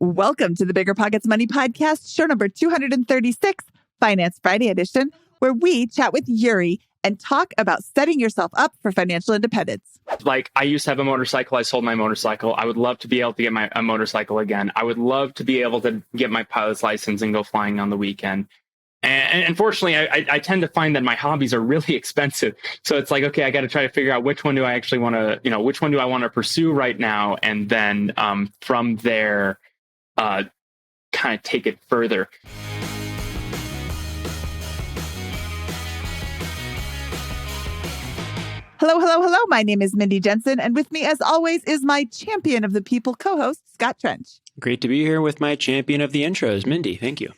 Welcome to the BiggerPockets Money Podcast, show number 236, Finance Friday edition, where we chat with Yourri and talk about setting yourself up for financial independence. Like, I used to have a motorcycle. I sold my motorcycle. I would love to be able to get a motorcycle again. I would love to be able to get my pilot's license and go flying on the weekend. And unfortunately, I tend to find that my hobbies are really expensive. So it's like, okay, I got to try to figure out which one do I actually want to, which one do I want to pursue right now? And then from there, kind of take it further. Hello. My name is Mindy Jensen, and with me, as always, is my champion of the people co-host, Scott Trench. Great to be here with my champion of the intros, Mindy. Thank you.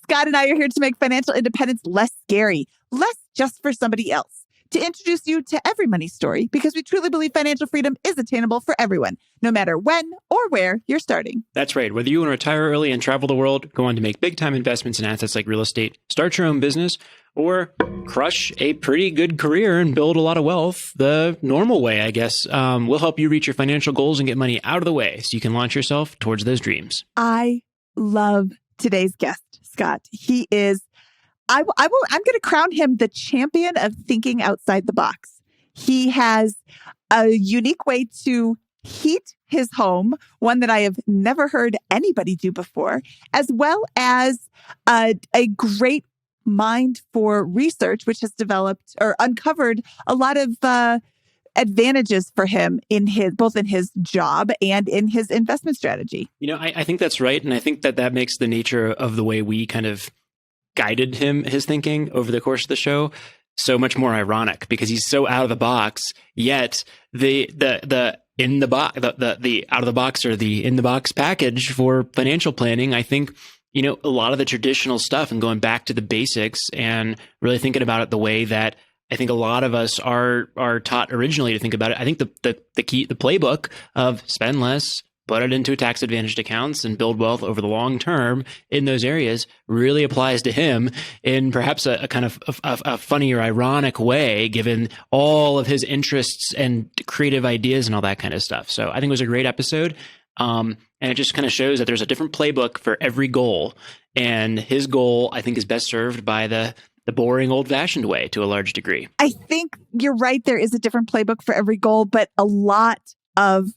Scott and I are here to make financial independence less scary, less just for somebody else, to introduce you to every money story, because we truly believe financial freedom is attainable for everyone, no matter when or where you're starting. That's right. Whether you want to retire early and travel the world, go on to make big-time investments in assets like real estate, start your own business, or crush a pretty good career and build a lot of wealth the normal way, I guess, we'll help you reach your financial goals and get money out of the way so you can launch yourself towards those dreams. I love today's guest, Scott. He is, I'm going to crown him the champion of thinking outside the box. He has a unique way to heat his home, one that I have never heard anybody do before, as well as a great mind for research, which has developed or uncovered a lot of advantages for him in both in his job and in his investment strategy. I think that's right. And I think that makes the nature of the way we kind of guided his thinking over the course of the show so much more ironic, because he's so out of the box, yet the in the box, the out of the box or the in the box package for financial planning, I think, a lot of the traditional stuff and going back to the basics and really thinking about it the way that I think a lot of us are taught originally to think about it. I think the playbook of spend less, put it into tax advantaged accounts and build wealth over the long term in those areas really applies to him in perhaps a kind of a funny or ironic way, given all of his interests and creative ideas and all that kind of stuff. So I think it was a great episode. And it just kind of shows that there's a different playbook for every goal. And his goal, I think, is best served by the boring old-fashioned way to a large degree. I think you're right. There is a different playbook for every goal, but a lot of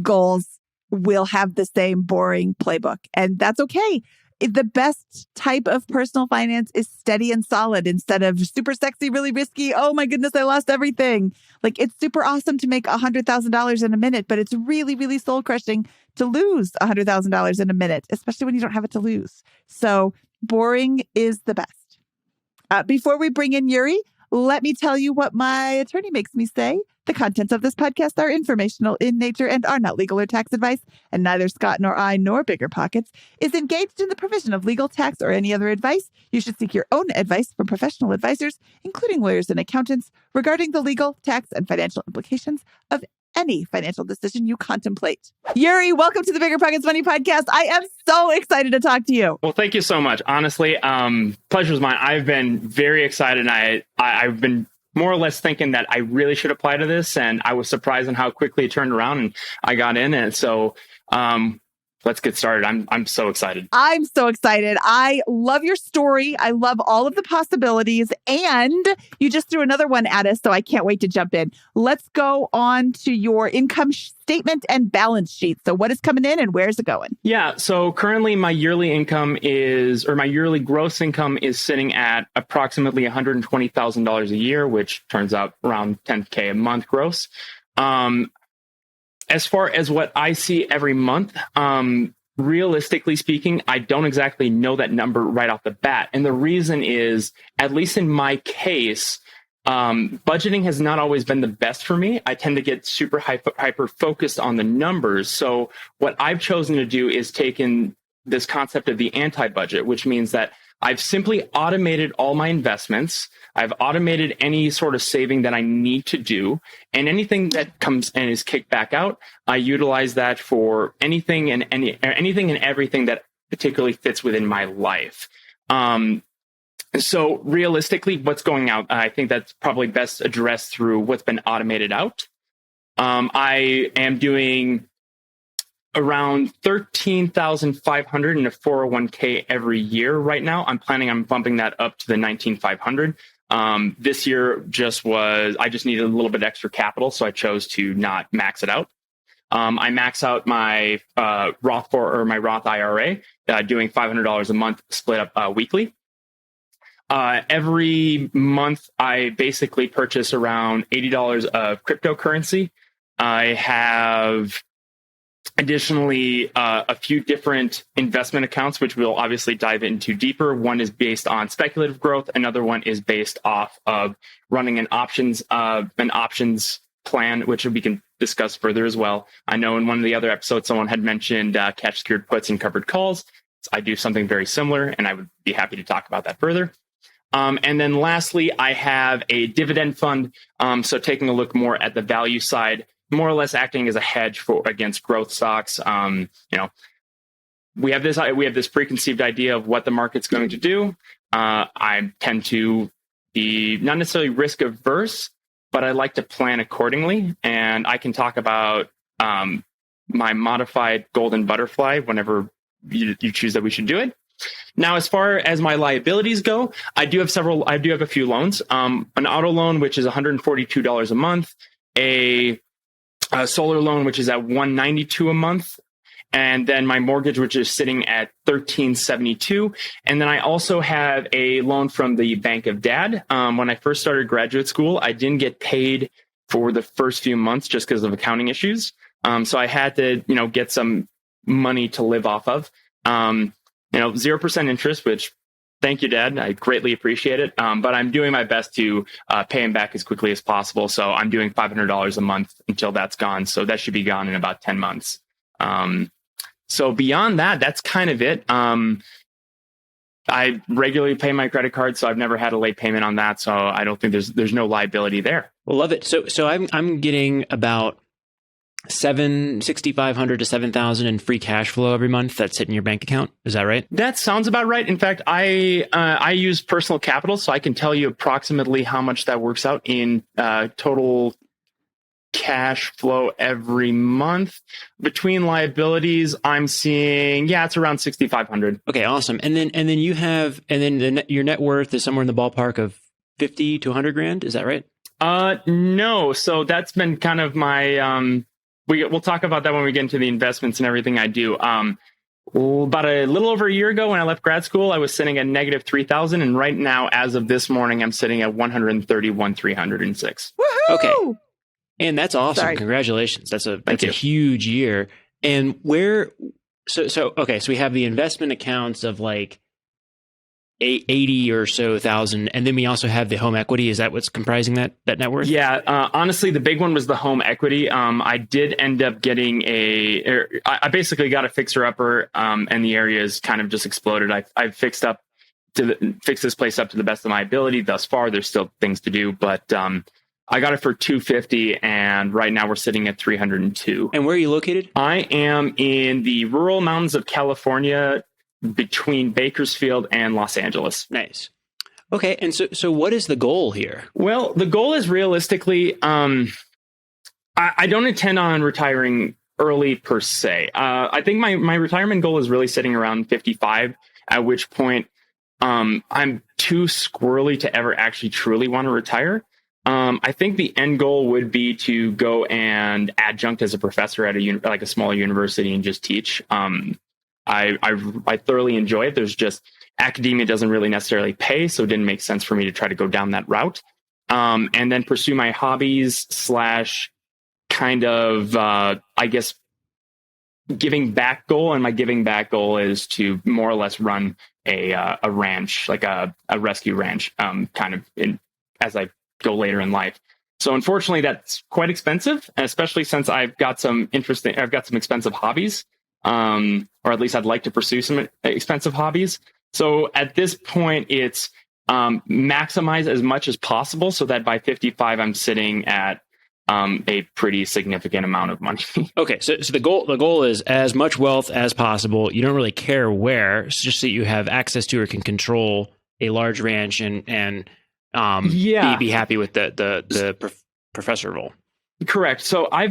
goals will have the same boring playbook. And that's okay. The best type of personal finance is steady and solid instead of super sexy, really risky. Oh my goodness, I lost everything. Like, it's super awesome to make $100,000 in a minute, but it's really, really soul crushing to lose $100,000 in a minute, especially when you don't have it to lose. So boring is the best. Before we bring in Yourri, let me tell you what my attorney makes me say. The contents of this podcast are informational in nature and are not legal or tax advice, and neither Scott nor I nor BiggerPockets is engaged in the provision of legal, tax, or any other advice. You should seek your own advice from professional advisors, including lawyers and accountants, regarding the legal, tax, and financial implications of any financial decision you contemplate. Yourri, welcome to the BiggerPockets Money Podcast. I am so excited to talk to you. Well, thank you so much. Honestly, pleasure's mine. I've been very excited. I've been more or less thinking that I really should apply to this, and I was surprised on how quickly it turned around and I got in it. So let's get started. I'm so excited. I'm so excited. I love your story. I love all of the possibilities. And you just threw another one at us, so I can't wait to jump in. Let's go on to your income statement and balance sheet. So what is coming in and where's it going? Yeah. So currently my yearly gross income is sitting at approximately $120,000 a year, which turns out around $10K a month gross. As far as what I see every month, realistically speaking, I don't exactly know that number right off the bat. And the reason is, at least in my case, budgeting has not always been the best for me. I tend to get super hyper focused on the numbers. So what I've chosen to do is take in this concept of the anti-budget, which means that I've simply automated all my investments. I've automated any sort of saving that I need to do, and anything that comes and is kicked back out, I utilize that for anything and everything that particularly fits within my life. So realistically, what's going out, I think that's probably best addressed through what's been automated out. I am doing around 13,500 in a 401k every year right now. I'm planning on bumping that up to the 19,500. This year I just needed a little bit extra capital, so I chose to not max it out. I max out my Roth IRA, doing $500 a month, split up weekly. Every month, I basically purchase around $80 of cryptocurrency. I have additionally a few different investment accounts, which we'll obviously dive into deeper. One is based on speculative growth. Another one is based off of running an options plan, which we can discuss further as well. I know in one of the other episodes, someone had mentioned cash secured puts and covered calls. So I do something very similar, and I would be happy to talk about that further. And then lastly, I have a dividend fund. So taking a look more at the value side, more or less acting as a hedge against growth stocks. We have this preconceived idea of what the market's going to do. I tend to be not necessarily risk averse, but I like to plan accordingly. And I can talk about my modified golden butterfly whenever you choose that we should do it. Now, as far as my liabilities go, I do have a few loans. An auto loan, which is $142 a month, a solar loan, which is at $192 a month, and then my mortgage, which is sitting at $1,372. And then I also have a loan from the Bank of Dad. When I first started graduate school, I didn't get paid for the first few months just because of accounting issues. So I had to, get some money to live off of. 0% interest, which thank you, Dad. I greatly appreciate it. But I'm doing my best to pay him back as quickly as possible. So I'm doing $500 a month until that's gone. So that should be gone in about 10 months. So beyond that, that's kind of it. I regularly pay my credit card, so I've never had a late payment on that. So I don't think there's no liability there. Well, love it. So I'm getting about $6,500 to $7,000 in free cash flow every month that's hitting your bank account. Is that right? That sounds about right. In fact, I use personal capital, so I can tell you approximately how much that works out in total cash flow every month. Between liabilities, I'm seeing, it's around $6,500. Okay, awesome. And then your net worth is somewhere in the ballpark of 50 to 100 grand. Is that right? No. So that's been kind of my we'll talk about that when we get into the investments and everything I do. About a little over a year ago when I left grad school, I was sitting at negative 3,000. And right now, as of this morning, I'm sitting at 131,306. Woohoo! Okay. And that's awesome. Sorry. Congratulations. That's a you. huge year. And so we have the investment accounts of like 80 or so thousand. And then we also have the home equity. Is that what's comprising that net worth? Yeah. Honestly, the big one was the home equity. I did end up getting I basically got a fixer upper, and the area has kind of just exploded. I've fixed this place up to the best of my ability thus far. There's still things to do, but, I got it for $250, and right now we're sitting at $302. And where are you located? I am in the rural mountains of California, between Bakersfield and Los Angeles. Nice. Okay, and so what is the goal here? Well, the goal is realistically, I don't intend on retiring early per se. I think my retirement goal is really sitting around 55, at which point I'm too squirrely to ever actually truly want to retire. I think the end goal would be to go and adjunct as a professor at a smaller university and just teach. I thoroughly enjoy it. There's just academia doesn't really necessarily pay, so it didn't make sense for me to try to go down that route. And then pursue my hobbies / kind of, I guess, giving back goal. And my giving back goal is to more or less run a ranch, like a rescue ranch, kind of as I go later in life. So unfortunately, that's quite expensive, especially since I've got some expensive hobbies, or at least I'd like to pursue some expensive hobbies. So at this point, it's maximize as much as possible so that by 55, I'm sitting at a pretty significant amount of money. Okay, so the goal is as much wealth as possible. You don't really care where, it's just that you have access to or can control a large ranch and be happy with the professor role. Correct. So I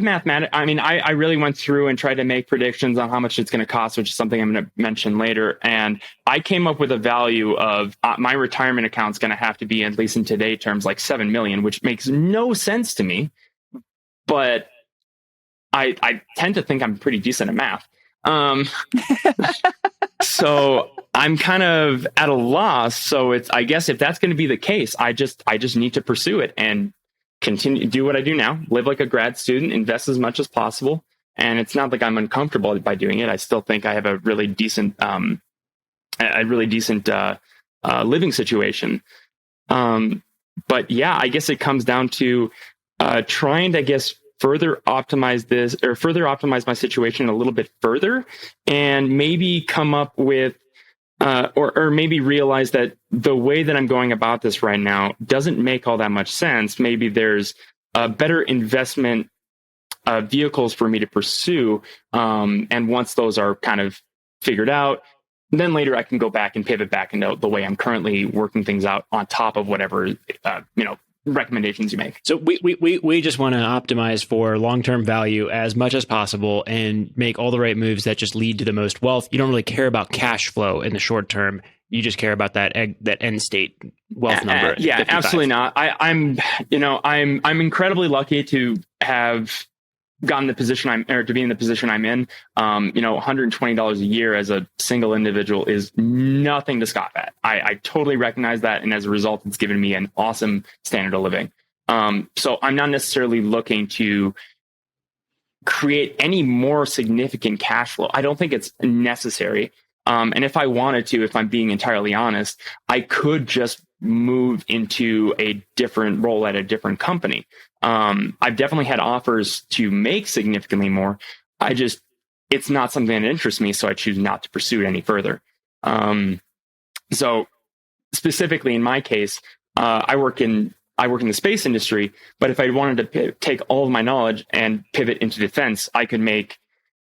really went through and tried to make predictions on how much it's going to cost, which is something I'm going to mention later. And I came up with a value of my retirement account's going to have to be, at least in today terms, like 7 million, which makes no sense to me. But I tend to think I'm pretty decent at math. So I'm kind of at a loss. So I guess if that's going to be the case, I just need to pursue it and continue do what I do now, live like a grad student, invest as much as possible. And it's not like I'm uncomfortable by doing it. I still think I have a really decent, living situation. But yeah, I guess it comes down to trying to, I guess, further optimize my situation a little bit further, and maybe come up with or maybe realize that the way that I'm going about this right now doesn't make all that much sense. Maybe there's better investment vehicles for me to pursue. And once those are kind of figured out, then later I can go back and pivot back into the way I'm currently working things out on top of whatever, recommendations you make. So we just want to optimize for long-term value as much as possible and make all the right moves that just lead to the most wealth. You don't really care about cash flow in the short term. You just care about that end state wealth number. Yeah, 55. Absolutely not. I'm incredibly lucky to have gotten the position to be in the position I'm in. $120 a year as a single individual is nothing to scoff at. I totally recognize that. And as a result, it's given me an awesome standard of living. So I'm not necessarily looking to create any more significant cash flow. I don't think it's necessary. And if I wanted to, if I'm being entirely honest, I could just move into a different role at a different company. I've definitely had offers to make significantly more. It's not something that interests me, so I choose not to pursue it any further. So specifically in my case, I work in the space industry, but if I wanted to take all of my knowledge and pivot into defense, I could make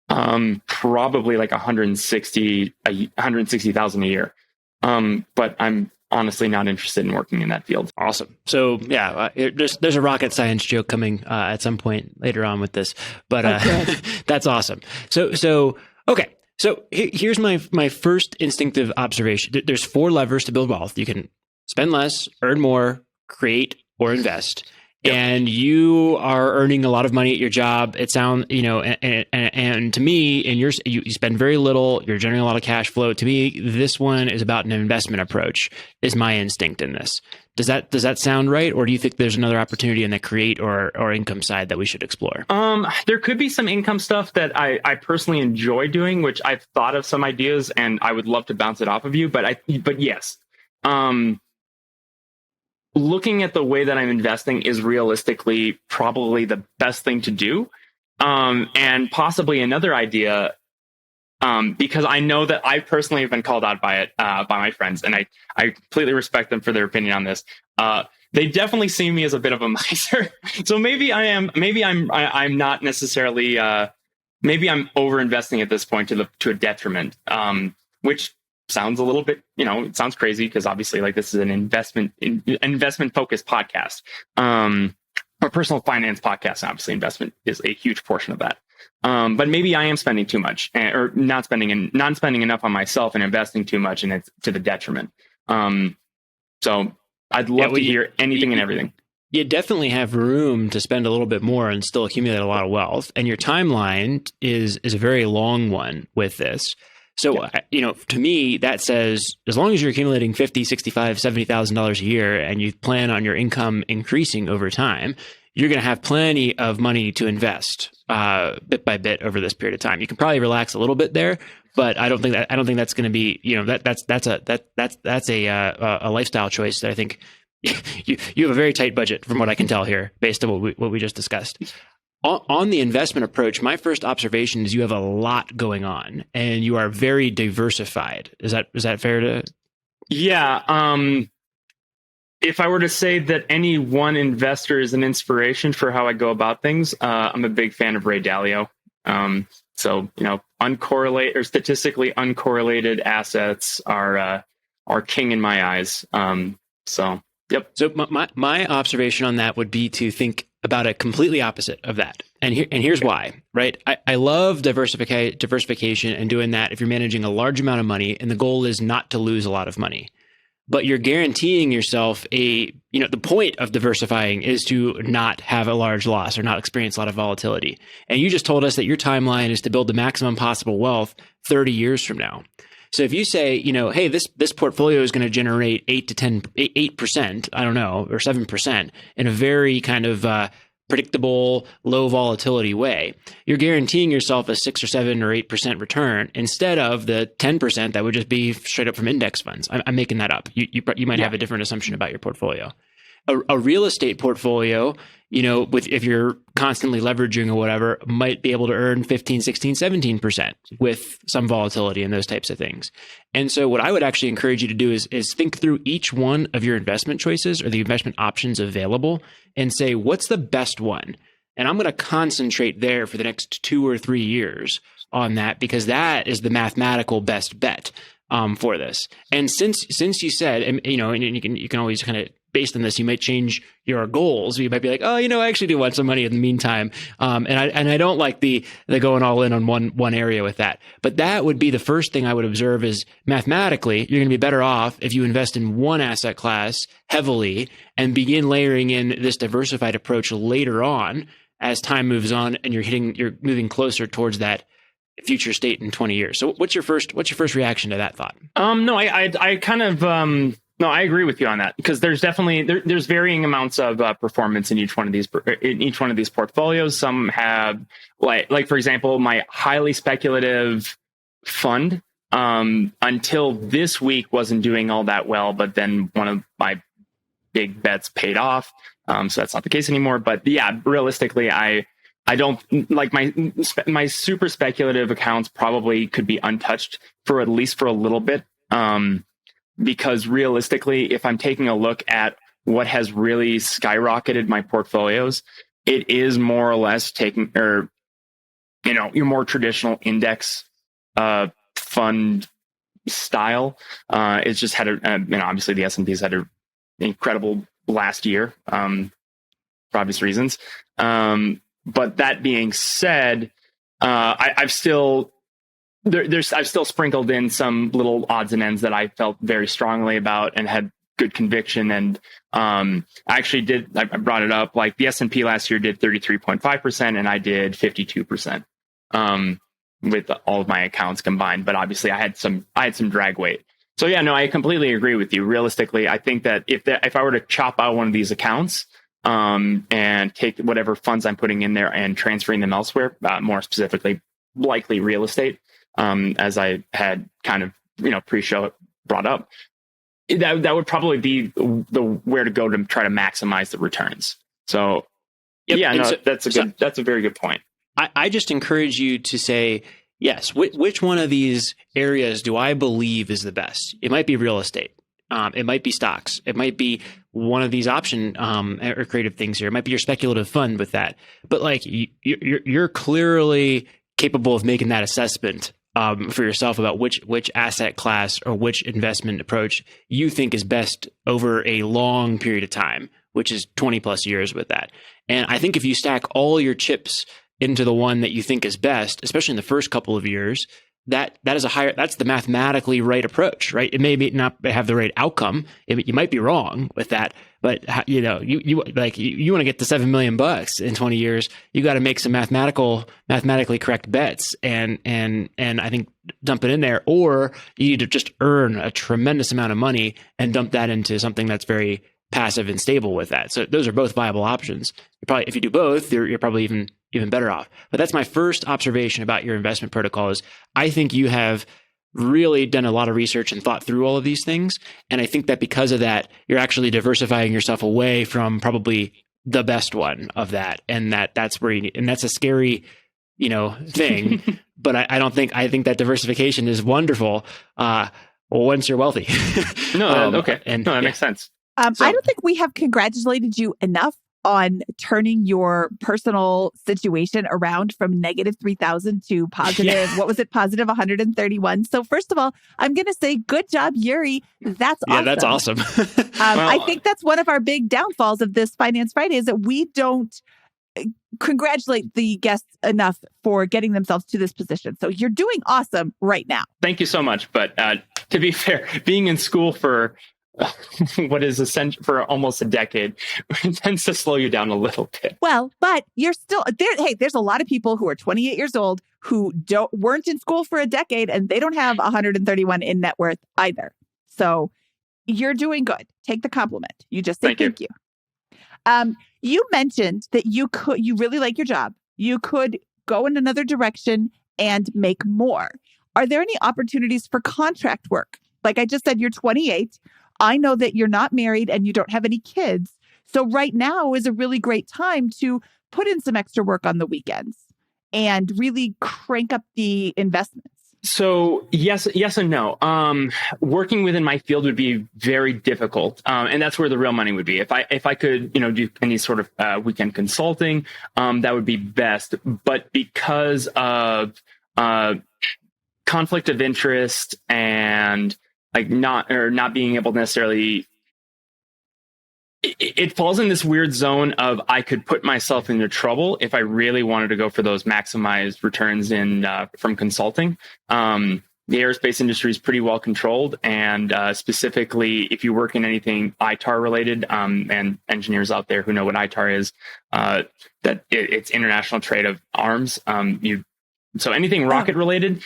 probably like 160,000 a year. But I'm honestly not interested in working in that field. Awesome. So yeah, there's a rocket science joke coming at some point later on with this, but that's awesome. So okay. So here's my first instinctive observation. There's 4 levers to build wealth. You can spend less, earn more, create, or invest. Yep. And you are earning a lot of money at your job. It sounds, and to me, and you spend very little. You're generating a lot of cash flow. To me, this one is about an investment approach. Is my instinct in this? Does that sound right, or do you think there's another opportunity in the create or income side that we should explore? There could be some income stuff that I personally enjoy doing, which I've thought of some ideas, and I would love to bounce it off of you. But yes. Looking at the way that I'm investing is realistically probably the best thing to do. And possibly another idea, because I know that I personally have been called out by it, by my friends, and I completely respect them for their opinion on this. They definitely see me as a bit of a miser. So maybe I'm not necessarily, maybe I'm over investing at this point to a detriment, which sounds a little bit, it sounds crazy because obviously like this is an investment focused podcast, or personal finance podcast. And obviously investment is a huge portion of that. But maybe I am spending too much or not spending enough on myself and investing too much, and it's to the detriment. So I'd love to hear anything and everything. You definitely have room to spend a little bit more and still accumulate a lot of wealth. And your timeline is a very long one with this. So, to me, that says as long as you're accumulating $50,000, $65,000, $70,000 a year and you plan on your income increasing over time, you're going to have plenty of money to invest bit by bit over this period of time. You can probably relax a little bit there, but I don't think that's going to be, that's a lifestyle choice that I think you have a very tight budget from what I can tell here based on what we just discussed. On the investment approach, my first observation is you have a lot going on and you are very diversified. Is that fair to? Yeah. If I were to say that any one investor is an inspiration for how I go about things, I'm a big fan of Ray Dalio. So, uncorrelated or statistically uncorrelated assets are king in my eyes. So, yep. So my observation on that would be to think about a completely opposite of that. And here's why, right? I love diversification and doing that if you're managing a large amount of money and the goal is not to lose a lot of money. But you're guaranteeing yourself the point of diversifying is to not have a large loss or not experience a lot of volatility. And you just told us that your timeline is to build the maximum possible wealth 30 years from now. So if you say, hey, this portfolio is going to generate 8%, I don't know, or 7% in a very kind of predictable, low volatility way, you're guaranteeing yourself a 6 or 7 or 8% return instead of the 10% that would just be straight up from index funds. I'm making that up. You might have a different assumption about your portfolio. A real estate portfolio, if you're constantly leveraging or whatever, might be able to earn 15, 16, 17% with some volatility and those types of things. And so what I would actually encourage you to do is think through each one of your investment choices or the investment options available and say, what's the best one? And I'm going to concentrate there for the next 2 or 3 years on that, because that is the mathematical best bet for this. And since you said, and you can always kind of, based on this, you might change your goals. You might be like, I actually do want some money in the meantime. And I don't like the going all in on one area with that. But that would be the first thing I would observe is mathematically, you're going to be better off if you invest in one asset class heavily and begin layering in this diversified approach later on as time moves on and you're moving closer towards that future state in 20 years. So what's your first reaction to that thought? No, I kind of, no, I agree with you on that, because there's definitely there's varying amounts of performance in each one of these portfolios. Some have like for example, my highly speculative fund until this week wasn't doing all that well, but then one of my big bets paid off. So that's not the case anymore. But yeah, realistically, I don't like my super speculative accounts probably could be untouched for at least for a little bit. Because realistically, if I'm taking a look at what has really skyrocketed my portfolios, it is more or less taking, your more traditional index fund style. It's just had obviously the S&P's had an incredible last year for obvious reasons. But that being said, I've still sprinkled in some little odds and ends that I felt very strongly about and had good conviction. And I brought it up, like the S&P last year did 33.5% and I did 52% with all of my accounts combined. But obviously I had some drag weight. So yeah, no, I completely agree with you. Realistically, I think that if I were to chop out one of these accounts and take whatever funds I'm putting in there and transferring them elsewhere, more specifically, likely real estate, as I had kind of, pre-show brought up, that would probably be the where to go to try to maximize the returns. So, that's a very good point. I just encourage you to say, yes, which one of these areas do I believe is the best? It might be real estate. It might be stocks. It might be one of these option or creative things here. It might be your speculative fund with that. But like you're clearly capable of making that assessment for yourself about which asset class or which investment approach you think is best over a long period of time, which is 20 plus years with that. And I think if you stack all your chips into the one that you think is best, especially in the first couple of years, that's the mathematically right approach, right? It may not have the right outcome. You might be wrong with that, but you want to get to $7 million in 20 years, you got to make some mathematically correct bets and I think dump it in there, or you need to just earn a tremendous amount of money and dump that into something that's very passive and stable with that. So those are both viable options. If you do both, you're probably even better off. But that's my first observation about your investment protocol is I think you have really done a lot of research and thought through all of these things. And I think that because of that, you're actually diversifying yourself away from probably the best one of that. And that's where and that's a scary, thing. But I think that diversification is wonderful. Once you're wealthy. No, okay. That makes sense. I don't think we have congratulated you enough on turning your personal situation around from negative 3,000 to positive, what was it? Positive 131. So first of all, I'm going to say good job, Yourri. That's awesome. Yeah, that's awesome. I think that's one of our big downfalls of this Finance Friday is that we don't congratulate the guests enough for getting themselves to this position. So you're doing awesome right now. Thank you so much. But to be fair, being in school for what is essential for almost a decade tends to slow you down a little bit. Well, but you're still there. Hey, there's a lot of people who are 28 years old who weren't in school for a decade and they don't have 131 in net worth either. So you're doing good. Take the compliment. You just say thank you. You mentioned that you really like your job. You could go in another direction and make more. Are there any opportunities for contract work? Like I just said, you're 28. I know that you're not married and you don't have any kids. So right now is a really great time to put in some extra work on the weekends and really crank up the investments. So yes and no. Working within my field would be very difficult, and that's where the real money would be. If I could, do any sort of weekend consulting, that would be best. But because of conflict of interest and not being able to necessarily, it falls in this weird zone of I could put myself into trouble if I really wanted to go for those maximized returns from consulting. The aerospace industry is pretty well controlled, and specifically if you work in anything ITAR related, and engineers out there who know what ITAR is, it's international trade of arms. So anything rocket related,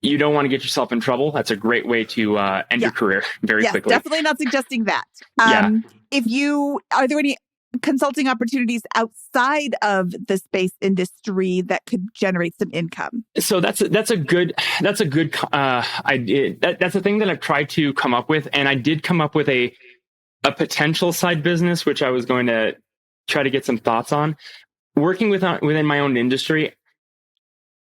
you don't want to get yourself in trouble. That's a great way to end your career very quickly. Definitely not suggesting that. Are there any consulting opportunities outside of the space industry that could generate some income? So that's a good idea. That's a thing that I've tried to come up with, and I did come up with a potential side business, which I was going to try to get some thoughts on. Working within my own industry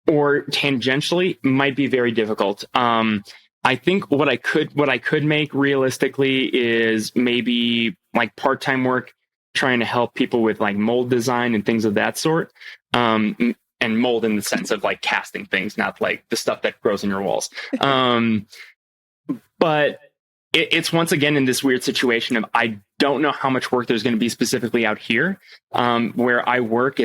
or tangentially might be very difficult. I think what I could make realistically is maybe like part-time work, trying to help people with like mold design and things of that sort. And mold in the sense of like casting things, not like the stuff that grows in your walls. But it's once again in this weird situation of I don't know how much work there's going to be specifically out here. Where I work,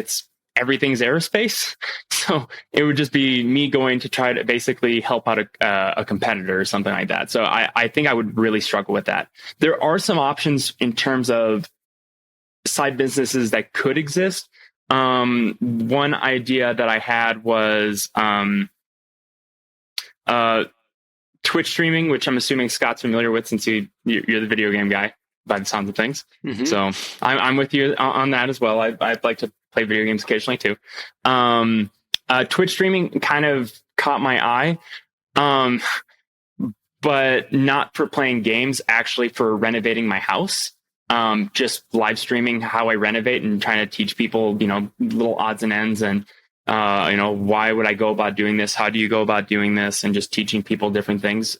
everything's aerospace. So it would just be me going to try to basically help out a competitor or something like that. So I think I would really struggle with that. There are some options in terms of side businesses that could exist. One idea that I had was Twitch streaming, which I'm assuming Scott's familiar with since you're the video game guy by the sounds of things. Mm-hmm. So I'm with you on that as well. I'd like to play video games occasionally too. Twitch streaming kind of caught my eye, but not for playing games, actually for renovating my house. Just live streaming how I renovate and trying to teach people, little odds and ends and, why would I go about doing this? How do you go about doing this? And just teaching people different things.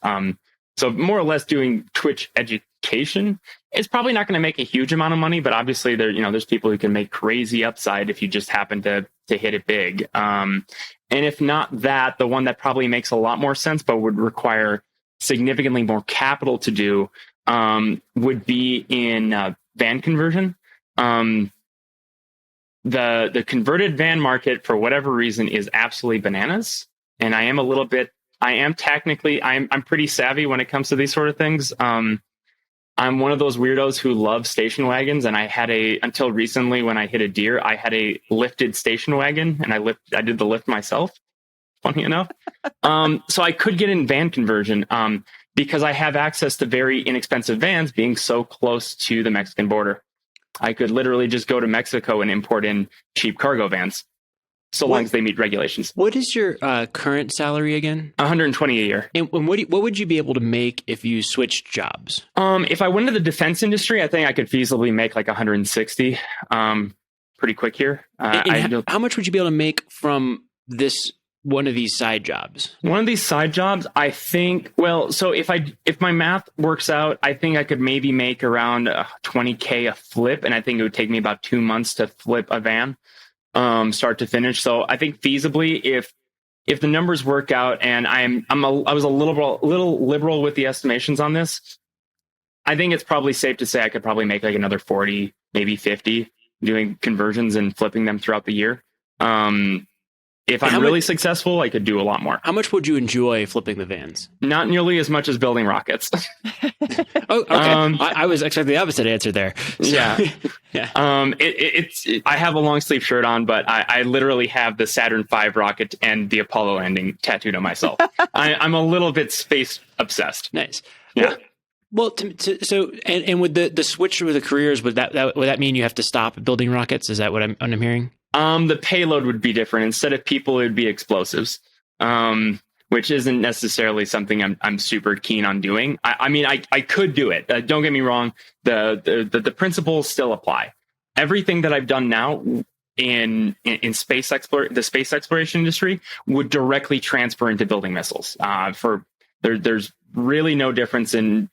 So more or less doing Twitch education. It's probably not going to make a huge amount of money, but obviously there's people who can make crazy upside if you just happen to hit it big. And if not that, the one that probably makes a lot more sense, but would require significantly more capital to do, would be in van conversion. The converted van market, for whatever reason, is absolutely bananas. And I'm pretty savvy when it comes to these sort of things. I'm one of those weirdos who love station wagons, and I had until recently when I hit a deer, I had a lifted station wagon, and I did the lift myself, funny enough. So I could get in van conversion, because I have access to very inexpensive vans being so close to the Mexican border. I could literally just go to Mexico and import in cheap cargo vans, so long as they meet regulations. What is your current salary again? $120 a year. And what would you be able to make if you switched jobs? If I went into the defense industry, I think I could feasibly make like 160 pretty quick here. How much would you be able to make from this one of these side jobs? One of these side jobs, I think, well, so if my math works out, I think I could maybe make around $20K a flip. And I think it would take me about 2 months to flip a van, start to finish. So I think feasibly, if the numbers work out, and I was a little liberal with the estimations on this, I think it's probably safe to say I could probably make like another 40, maybe 50 doing conversions and flipping them throughout the year. If I'm really successful, I could do a lot more. How much would you enjoy flipping the vans? Not nearly as much as building rockets. Oh, okay. I was expecting the opposite answer there. So, yeah. Yeah. I have a long sleeve shirt on, but I literally have the Saturn V rocket and the Apollo landing tattooed on myself. I'm a little bit space obsessed. Nice. Yeah. Well, and with the switch with the careers, would that mean you have to stop building rockets? Is that what I'm hearing? The payload would be different. Instead of people, it would be explosives, which isn't necessarily something I'm super keen on doing. I mean, I could do it. Don't get me wrong. The principles still apply. Everything that I've done now in the space exploration industry would directly transfer into building missiles. There's really no difference in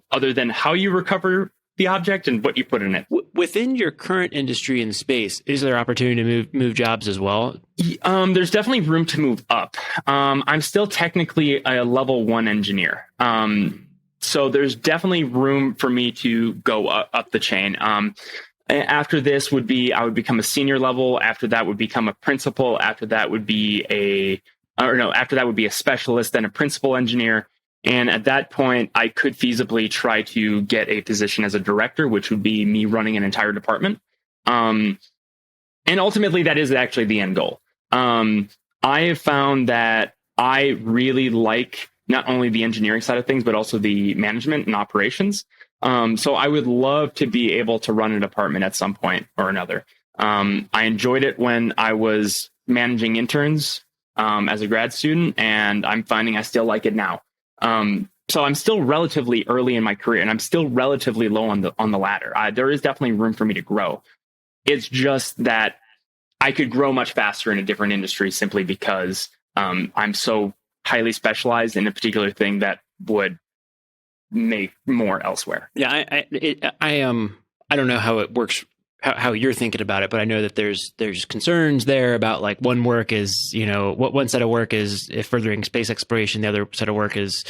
other than how you recover the object and what you put in it. Within your current industry in space, is there opportunity to move jobs as well? There's definitely room to move up. I'm still technically a level 1 engineer. So there's definitely room for me to go up the chain. After this I would become a senior level. After that would become a principal. After that would be after that would be a specialist, then a principal engineer. And at that point, I could feasibly try to get a position as a director, which would be me running an entire department. And ultimately, that is actually the end goal. I have found that I really like not only the engineering side of things, but also the management and operations. So I would love to be able to run a department at some point or another. I enjoyed it when I was managing interns as a grad student, and I'm finding I still like it now. So I'm still relatively early in my career, and I'm still relatively low on the ladder. There is definitely room for me to grow. It's just that I could grow much faster in a different industry simply because I'm so highly specialized in a particular thing that would make more elsewhere. Yeah, I don't know how it works, how you're thinking about it, but I know that there's concerns there about like one set of work is furthering space exploration, the other set of work is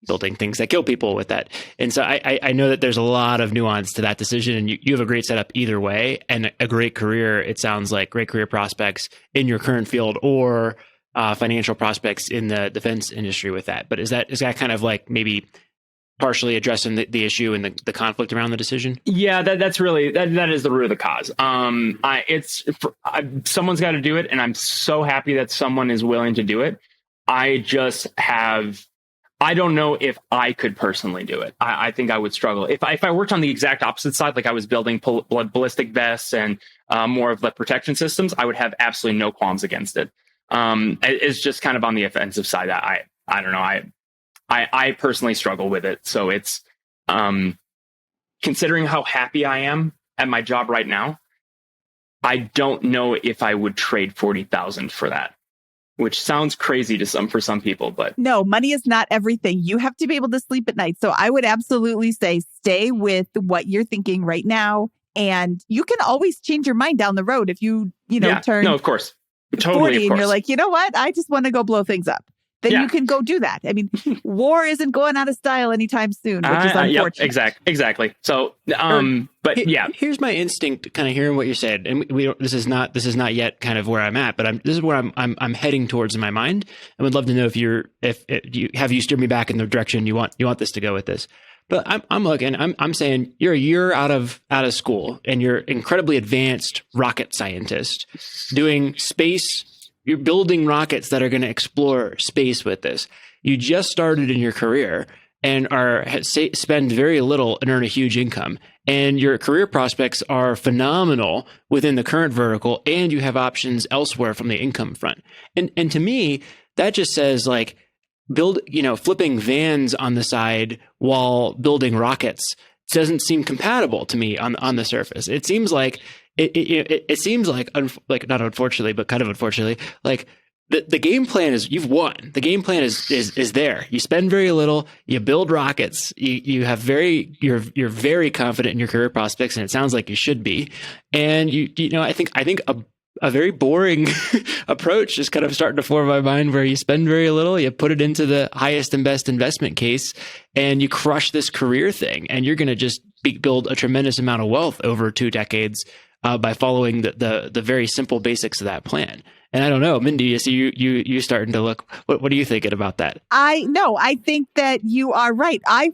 building things that kill people with that. And so I know that there's a lot of nuance to that decision, and you have a great setup either way and a great career. It sounds like great career prospects in your current field or financial prospects in the defense industry with that. But is that kind of like maybe partially addressing the issue and the conflict around the decision? Yeah, that's really that is the root of the cause. Someone's got to do it, and I'm so happy that someone is willing to do it. I don't know if I could personally do it. I think I would struggle if I worked on the exact opposite side, like I was building ballistic vests and more of the protection systems. I would have absolutely no qualms against it. It's just kind of on the offensive side. I don't know. I personally struggle with it. So it's considering how happy I am at my job right now, I don't know if I would trade 40,000 for that, which sounds crazy for some people, but no, money is not everything. You have to be able to sleep at night. So I would absolutely say stay with what you're thinking right now. And you can always change your mind down the road if you turn no, of course. Totally, 40 of course. And you're like, you know what? I just want to go blow things up. Then you can go do that. I mean, war isn't going out of style anytime soon, which is unfortunate. Yep, exactly. So, but yeah. Here's my instinct, kind of hearing what you said, and this is not yet kind of where I'm at, but this is where I'm heading towards in my mind. I would love to know if you steer me back in the direction you want this to go with this. But I'm saying you're a year out of school, and you're incredibly advanced rocket scientist doing space. You're building rockets that are going to explore space with this. You just started in your career and spend very little and earn a huge income. And your career prospects are phenomenal within the current vertical, and you have options elsewhere from the income front. And to me, that just says like flipping vans on the side while building rockets doesn't seem compatible to me on the surface. It seems like It seems like not unfortunately, but kind of unfortunately, like the game plan is you've won. The game plan is there. You spend very little. You build rockets. You're very confident in your career prospects, and it sounds like you should be. And I think a very boring approach is kind of starting to form in my mind, where you spend very little, you put it into the highest and best investment case, and you crush this career thing, and you're going to just build a tremendous amount of wealth over 2 decades by following the very simple basics of that plan. And I don't know, Mindy, I see you starting to look. What are you thinking about that? I think that you are right. I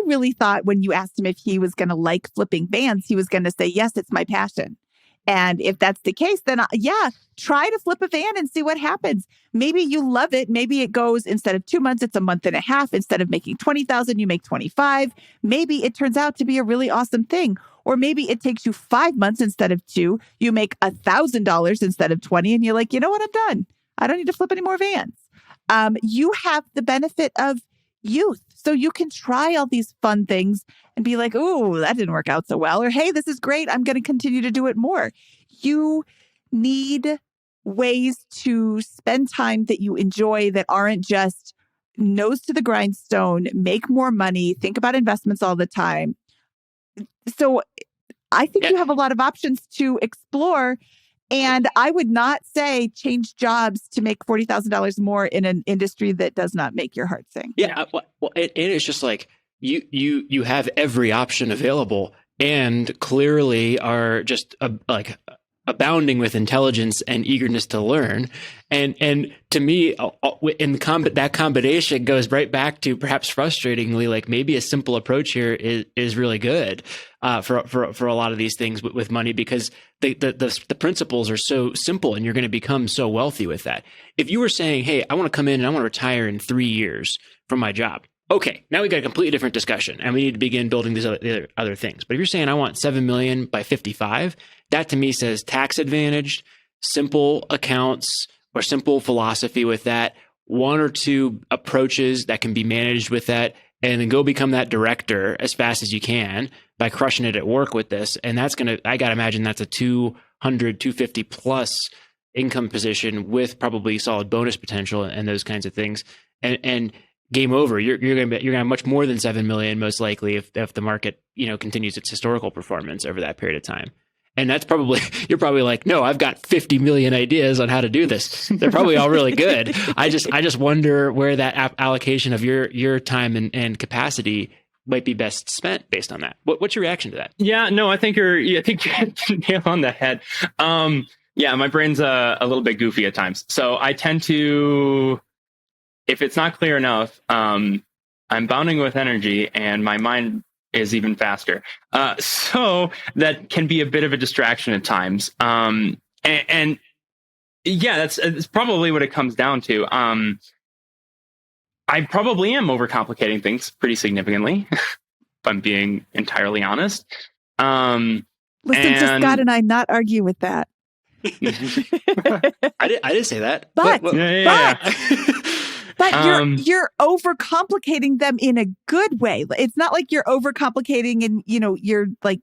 really thought when you asked him if he was going to like flipping vans, he was going to say, yes, it's my passion. And if that's the case, then try to flip a van and see what happens. Maybe you love it. Maybe it goes, instead of 2 months, it's a month and a half. Instead of making 20,000, you make 25. Maybe it turns out to be a really awesome thing. Or maybe it takes you 5 months instead of 2. You make $1,000 instead of 20. And you're like, you know what? I'm done. I don't need to flip any more vans. You have the benefit of youth. So you can try all these fun things and be like, oh, that didn't work out so well. Or, hey, this is great. I'm going to continue to do it more. You need ways to spend time that you enjoy, that aren't just nose to the grindstone, make more money, think about investments all the time. So I think you have a lot of options to explore. And I would not say change jobs to make $40,000 more in an industry that does not make your heart sing. Yeah, well, it is just like you have every option available, and clearly are just abounding with intelligence and eagerness to learn. And to me, that combination goes right back to, perhaps frustratingly, like maybe a simple approach here is really good for a lot of these things with money, because the principles are so simple, and you're going to become so wealthy with that. If you were saying, hey, I want to come in and I want to retire in 3 years from my job. Okay, now we got a completely different discussion, and we need to begin building these other things. But if you're saying I want 7 million by 55, that to me says tax advantaged, simple accounts, or simple philosophy with that, 1 or 2 approaches that can be managed with that, and then go become that director as fast as you can by crushing it at work with this. And that's I got to imagine that's a 200, 250 plus income position with probably solid bonus potential and those kinds of things. And game over. You're going to have much more than 7 million, most likely, if the market continues its historical performance over that period of time. And that's you're probably like, no, I've got 50 million ideas on how to do this. They're probably all really good. I just wonder where that allocation of your time and capacity might be best spent based on that. What's your reaction to that? Yeah, no, I think you're nail on the head. Yeah, my brain's a little bit goofy at times. So I tend to, if it's not clear enough, I'm bounding with energy, and my mind is even faster. So that can be a bit of a distraction at times. And yeah, that's probably what it comes down to. I probably am overcomplicating things pretty significantly, if I'm being entirely honest. Listen to Scott and I not argue with that. I didn't say that. But Yeah. you're overcomplicating them in a good way. It's not like you're overcomplicating and, you're like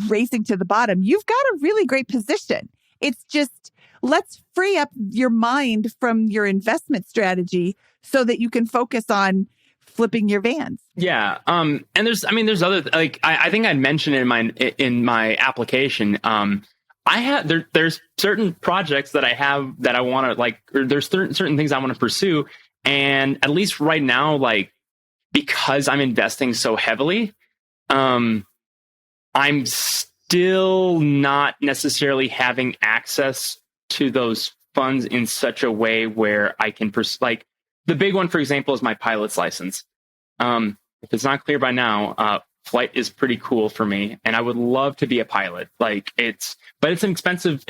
racing to the bottom. You've got a really great position. It's just, let's free up your mind from your investment strategy so that you can focus on flipping your vans. Yeah. And there's other, like, I think I mentioned in my application, there's certain projects that I have that I want to, like, or there's certain things I want to pursue. And at least right now, like, because I'm investing so heavily, I'm still not necessarily having access to those funds in such a way where I can like, the big one, for example, is my pilot's license. If it's not clear by now, flight is pretty cool for me, and I would love to be a pilot. Like, but it's an expensive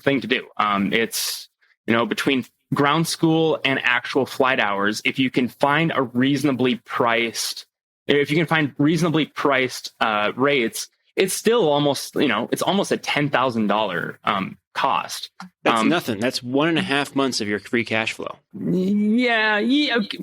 thing to do. It's, between ground school and actual flight hours, if you can find reasonably priced rates, it's still almost, it's almost a $10,000 cost. That's nothing. That's 1.5 months of your free cash flow. Yeah,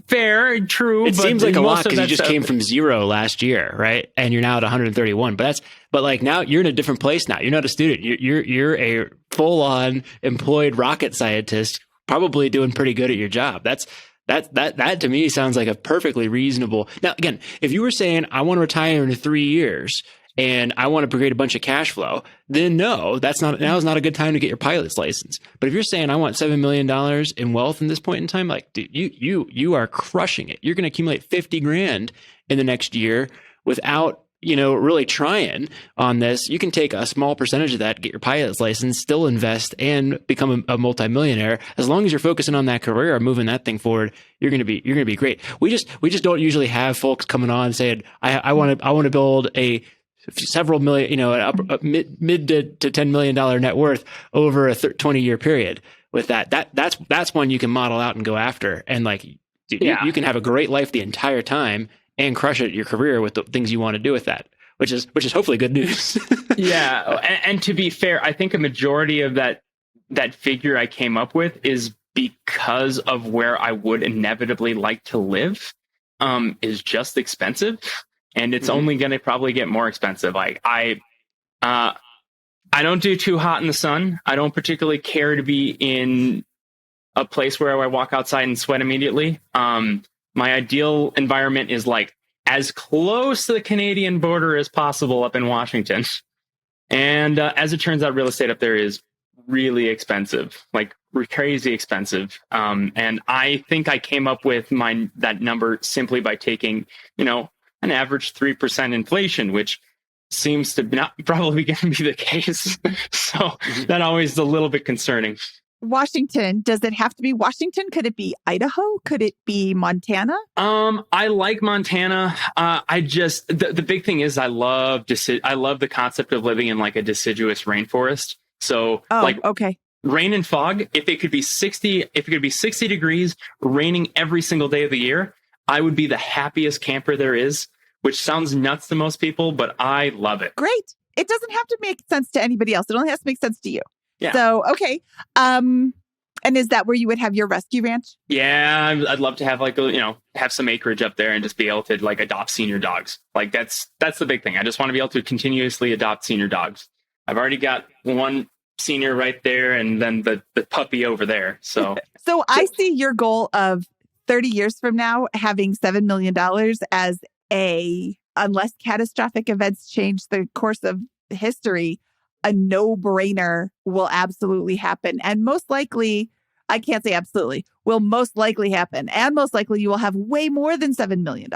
fair, true. It seems like a lot because you just came from 0 last year, right? And you're now at 131. But like, now you're in a different place now. You're not a student. You're a full-on employed rocket scientist probably doing pretty good at your job. That to me sounds like a perfectly reasonable. Now, again, if you were saying I want to retire in 3 years and I want to create a bunch of cash flow, then no, now is not a good time to get your pilot's license. But if you're saying I want $7 million in wealth in this point in time, like, dude, you are crushing it. You're going to accumulate 50 grand in the next year without, really trying on this. You can take a small percentage of that, get your pilot's license, still invest, and become a multimillionaire. As long as you're focusing on that career or moving that thing forward, you're gonna be great. We just don't usually have folks coming on saying, I want to build a several million, a mid to $10 million net worth over a 20-year period. With that's one you can model out and go after, and like, dude, you can have a great life the entire time and crush it your career with the things you want to do with that, which is hopefully good news. Yeah. And to be fair, I think a majority of that figure I came up with is because of where I would inevitably like to live, is just expensive. And it's only going to probably get more expensive. Like I don't do too hot in the sun. I don't particularly care to be in a place where I walk outside and sweat immediately. My ideal environment is like as close to the Canadian border as possible up in Washington. And as it turns out, real estate up there is really expensive, like crazy expensive. And I think I came up with that number simply by taking, an average 3% inflation, which seems to not probably going to be the case. So that always is a little bit concerning. Washington, does it have to be Washington? Could it be Idaho? Could it be Montana? I like Montana. The big thing is I love the concept of living in like a deciduous rainforest. So okay. Rain and fog, if it could be 60 degrees, raining every single day of the year, I would be the happiest camper there is, which sounds nuts to most people, but I love it. Great. It doesn't have to make sense to anybody else. It only has to make sense to you. Yeah. So, okay. And is that where you would have your rescue ranch? Yeah, I'd love to have have some acreage up there and just be able to like adopt senior dogs. Like that's the big thing. I just want to be able to continuously adopt senior dogs. I've already got one senior right there and then the puppy over there. So I see your goal of 30 years from now having $7 million as unless catastrophic events change the course of history, a no-brainer will absolutely happen. And most likely, I can't say absolutely, will most likely happen. And most likely you will have way more than $7 million.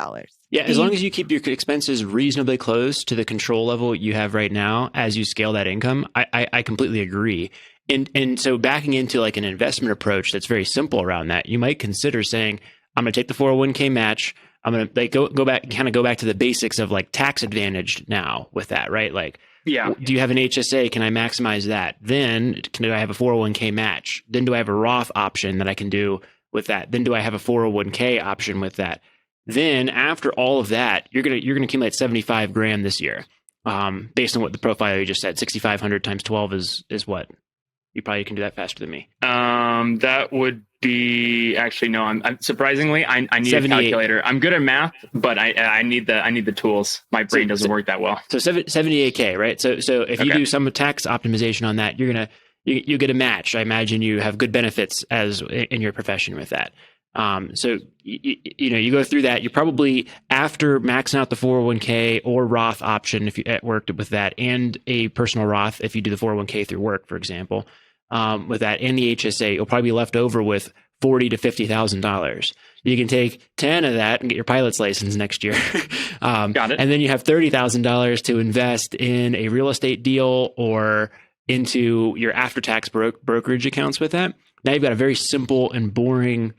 Yeah, as long as you keep your expenses reasonably close to the control level you have right now as you scale that income, I completely agree. And so backing into like an investment approach that's very simple around that, you might consider saying, I'm going to take the 401k match. I'm going to go back to the basics of like tax advantaged now with that, right? Like, yeah. Do you have an HSA? Can I maximize that? Then do I have a 401k match? Then do I have a Roth option that I can do with that? Then do I have a 401k option with that? Then after all of that, you're gonna accumulate 75 grand this year, based on what the profile you just said. 6,500 times 12 is what? You probably can do that faster than me. That would be actually no. I'm surprisingly I need a calculator. I'm good at math, but I need the tools. My brain doesn't work that well. So 78K, right? So if you do some tax optimization on that, you get a match. I imagine you have good benefits as in your profession with that. So you go through that. You're probably after maxing out the 401k or Roth option if you worked with that, and a personal Roth if you do the 401k through work, for example. With that and the HSA, you'll probably be left over with $40,000 to $50,000. You can take 10 of that and get your pilot's license next year. Got it. And then you have $30,000 to invest in a real estate deal or into your after-tax brokerage accounts with that. Now you've got a very simple and boring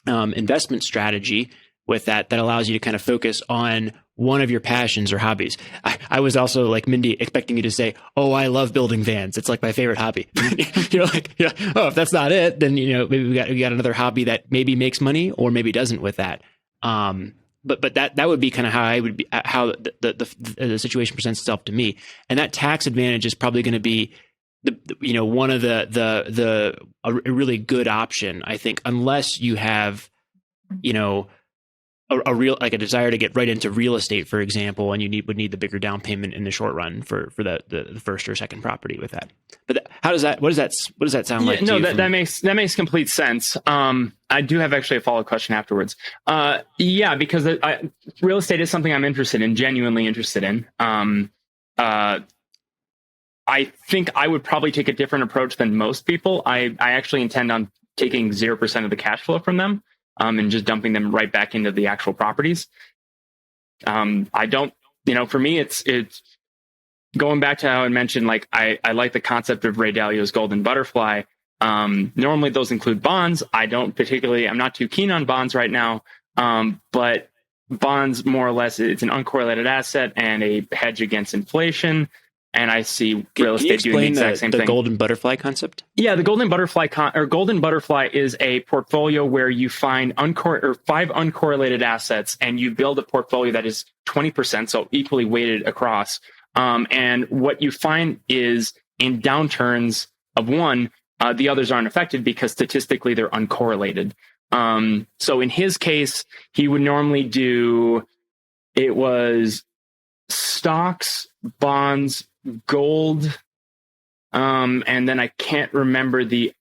investment strategy with that allows you to kind of focus on one of your passions or hobbies. I was also like Mindy expecting you to say, "Oh, I love building vans. It's like my favorite hobby." Oh, if that's not it, then maybe we got another hobby that maybe makes money or maybe doesn't with that. But that would be kind of how I would be, how the situation presents itself to me. And that tax advantage is probably going to be one of a really good option, I think, unless you have a desire to get right into real estate, for example, and you would need the bigger down payment in the short run for the first or second property with that. But what does that sound like? No, that makes complete sense. I do have actually a follow-up question afterwards. Because real estate is something I'm interested in, genuinely interested in. I think I would probably take a different approach than most people. I actually intend on taking 0% of the cash flow from them. And just dumping them right back into the actual properties. I don't, for me, it's going back to how I mentioned, like, I like the concept of Ray Dalio's golden butterfly. Normally those include bonds. I'm not too keen on bonds right now. But bonds, more or less, it's an uncorrelated asset and a hedge against inflation. And I see real estate doing the exact same thing. The golden butterfly concept? Yeah, the golden butterfly golden butterfly is a portfolio where you find 5 uncorrelated assets and you build a portfolio that is 20%, so equally weighted across. And what you find is in downturns of one, the others aren't affected because statistically they're uncorrelated. So in his case, he would normally do, it was stocks, bonds, gold, and then I can't remember the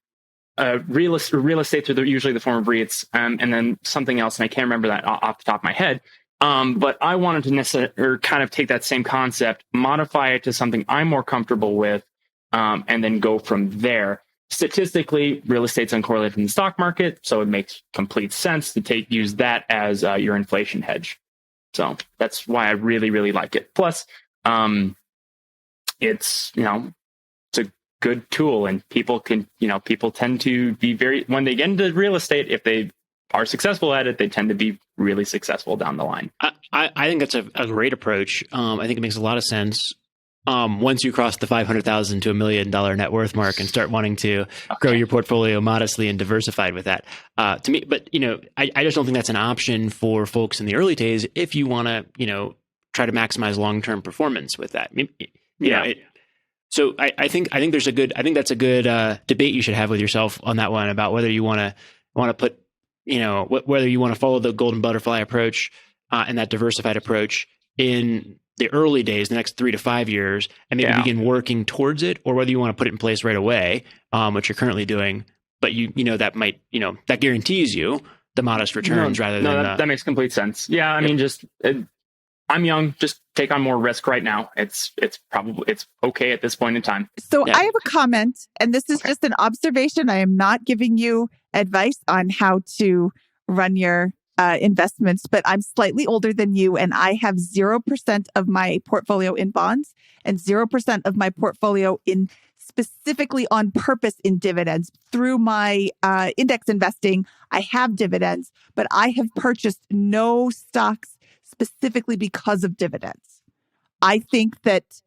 real estate through usually the form of REITs, and then something else, and I can't remember that off the top of my head. But I wanted to kind of take that same concept, modify it to something I'm more comfortable with, and then go from there. Statistically, real estate's uncorrelated from the stock market, so it makes complete sense to use that as your inflation hedge. So that's why I really, really like it. Plus, it's a good tool, and people tend to be when they get into real estate, if they are successful at it, they tend to be really successful down the line. I think that's a great approach. I think it makes a lot of sense. Once you cross the $500,000 to $1 million net worth mark and start wanting to grow your portfolio modestly and diversified with that, to me, but I just don't think that's an option for folks in the early days if you want to, try to maximize long-term performance with that. So I think that's a good debate you should have with yourself on that one about whether you want to put, whether you want to follow the golden butterfly approach and that diversified approach in the early days, the next 3 to 5 years, and maybe begin working towards it, or whether you want to put it in place right away, which you're currently doing, but that might, that guarantees you the modest returns rather than that makes complete sense. Yeah. I mean, I'm young, just take on more risk right now. It's okay at this point in time. So I have a comment, and this is just an observation. I am not giving you advice on how to run your investments, but I'm slightly older than you, and I have 0% of my portfolio in bonds and 0% of my portfolio in specifically on purpose in dividends. Through my index investing, I have dividends, but I have purchased no stocks specifically because of dividends. I think that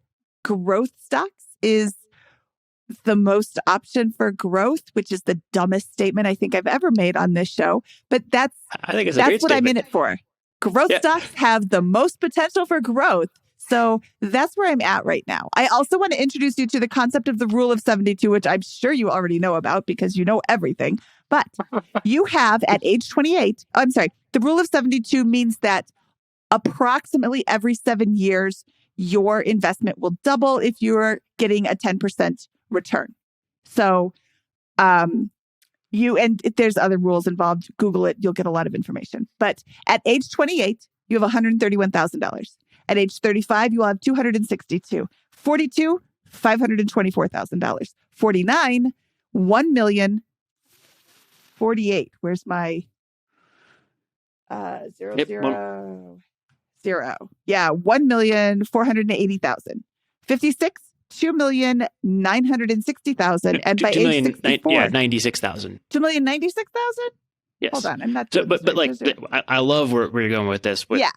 growth stocks is the most option for growth, which is the dumbest statement I think I've ever made on this show. But that's what statement. I'm in it for. Growth stocks have the most potential for growth. So that's where I'm at right now. I also want to introduce you to the concept of the rule of 72, which I'm sure you already know about because you know everything. But you have at age 28, the rule of 72 means that approximately every 7 years, your investment will double if you're getting a 10% return. So and there's other rules involved. Google it. You'll get a lot of information. But at age 28, you have $131,000. At age 35, you will have $262,000. 42, $524,000. 49, $1,048,000. Where's my zero? Yeah, $1,480,000. 56, $2,960,000. And by age 64, $96,000. $2,096,000. Yes. Hold on, I'm not. So, but I love where you're going with this. Yeah.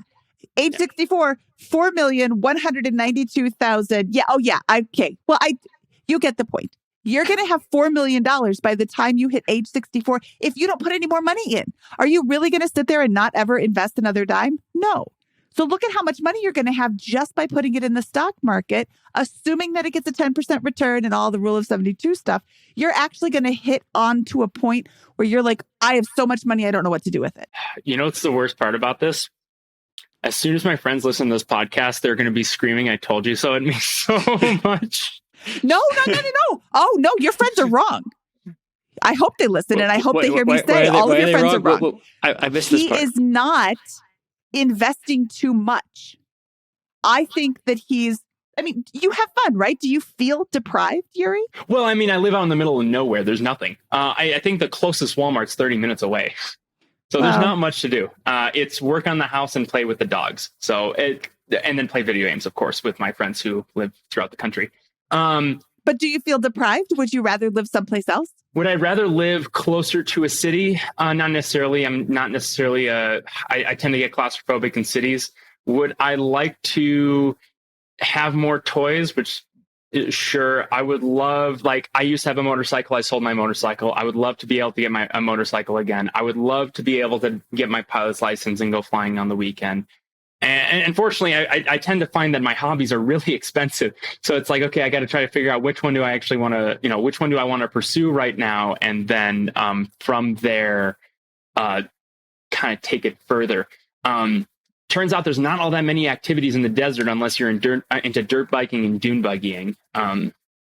Age 64, $4,192,000. Yeah. Oh, yeah. Okay. Well, you get the point. You're going to have $4 million by the time you hit age 64 if you don't put any more money in. Are you really going to sit there and not ever invest another dime? No. So look at how much money you're going to have just by putting it in the stock market, assuming that it gets a 10% return and all the rule of 72 stuff. You're actually going to hit on to a point where you're like, I have so much money, I don't know what to do with it. You know what's the worst part about this? As soon as my friends listen to this podcast, they're going to be screaming, I told you so at me so much. No. Oh, no, your friends are wrong. I hope they listen, and I hope they hear me say all of your friends are wrong. I missed this part. He is not investing too much. I think that you have fun, right? Do you feel deprived, Yourri? Well, I mean, I live out in the middle of nowhere. There's nothing. I think the closest Walmart's 30 minutes away. So there's not much to do. It's work on the house and play with the dogs. And then play video games, of course, with my friends who live throughout the country. But do you feel deprived? Would you rather live someplace else? Would I rather live closer to a city? Not necessarily. I'm not necessarily I tend to get claustrophobic in cities. Would I like to have more toys? Which, sure, I would love. Like, I used to have a motorcycle. I sold my motorcycle. I would love to be able to get a motorcycle again. I would love to be able to get my pilot's license and go flying on the weekend. And unfortunately, I tend to find that my hobbies are really expensive. So it's like, okay, I got to try to figure out which one do I actually want to, which one do I want to pursue right now? And then from there, kind of take it further. Turns out there's not all that many activities in the desert unless you're into dirt biking and dune buggying,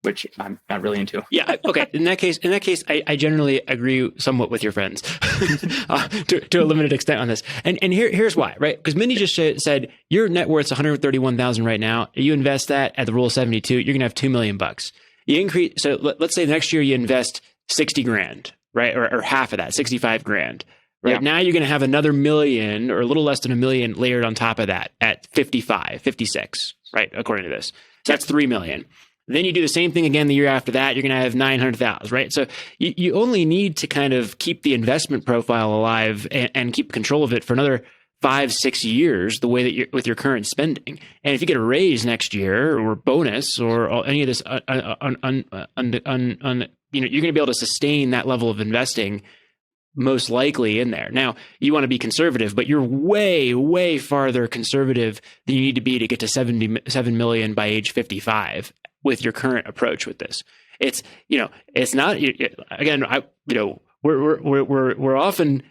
which I'm not really into. Yeah. Okay. In that case, I generally agree somewhat with your friends to a limited extent on this. And here's why, right? Because Mindy just said your net worth's $131,000 right now. You invest that at the rule of 72, you're gonna have $2 million. You increase. So let's say next year you invest $60,000, right? Or half of that, $65,000. Right. Yeah. Now you're going to have another $1 million or a little less than $1 million layered on top of that at 55, 56, right? According to this. So that's $3 million. Then you do the same thing again the year after that, you're going to have 900,000, right? So you only need to kind of keep the investment profile alive and keep control of it for another 5-6 years, the way that you're with your current spending. And if you get a raise next year or bonus or any of this, you're going to be able to sustain that level of investing most likely in there. Now, you want to be conservative, but you're way, way farther conservative than you need to be to get to 77 million by age 55 with your current approach with this. It's not, again, we're often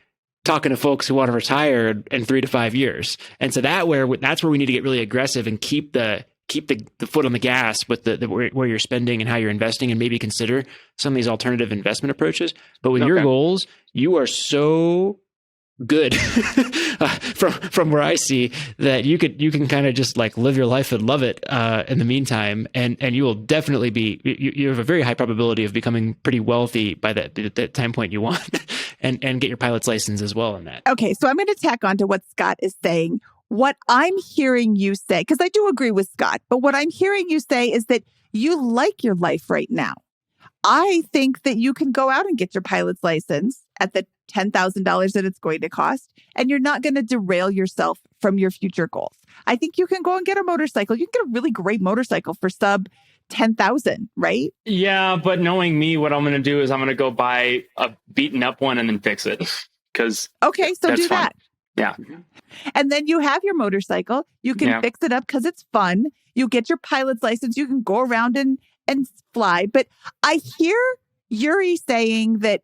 talking to folks who want to retire in 3 to 5 years. And so that's where we need to get really aggressive and keep the foot on the gas with where you're spending and how you're investing, and maybe consider some of these alternative investment approaches. But with your goals, you are so good from where I see that you can kind of just like live your life and love it in the meantime, and you will definitely be, you have a very high probability of becoming pretty wealthy by that time point you want and get your pilot's license as well in that. Okay, so I'm going to tack on to what Scott is saying. What I'm hearing you say, because I do agree with Scott, but what I'm hearing you say is that you like your life right now. I think that you can go out and get your pilot's license at the $10,000 that it's going to cost, and you're not going to derail yourself from your future goals. I think you can go and get a motorcycle. You can get a really great motorcycle for sub 10,000, right? Yeah, but knowing me, what I'm going to do is I'm going to go buy a beaten up one and then fix it. Okay, so do that. Yeah. And then you have your motorcycle. You can fix it up because it's fun. You get your pilot's license. You can go around and fly. But I hear Yourri saying that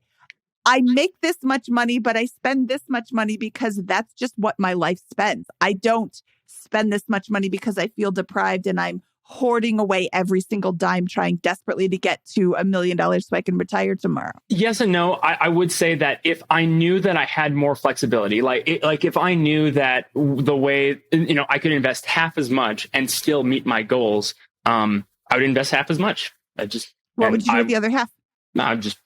I make this much money, but I spend this much money because that's just what my life spends. I don't spend this much money because I feel deprived and I'm hoarding away every single dime, trying desperately to get to $1 million so I can retire tomorrow. Yes and no. I would say that if I knew that I had more flexibility, like if I knew that the way, I could invest half as much and still meet my goals, I would invest half as much. What would you do with the other half? I'd just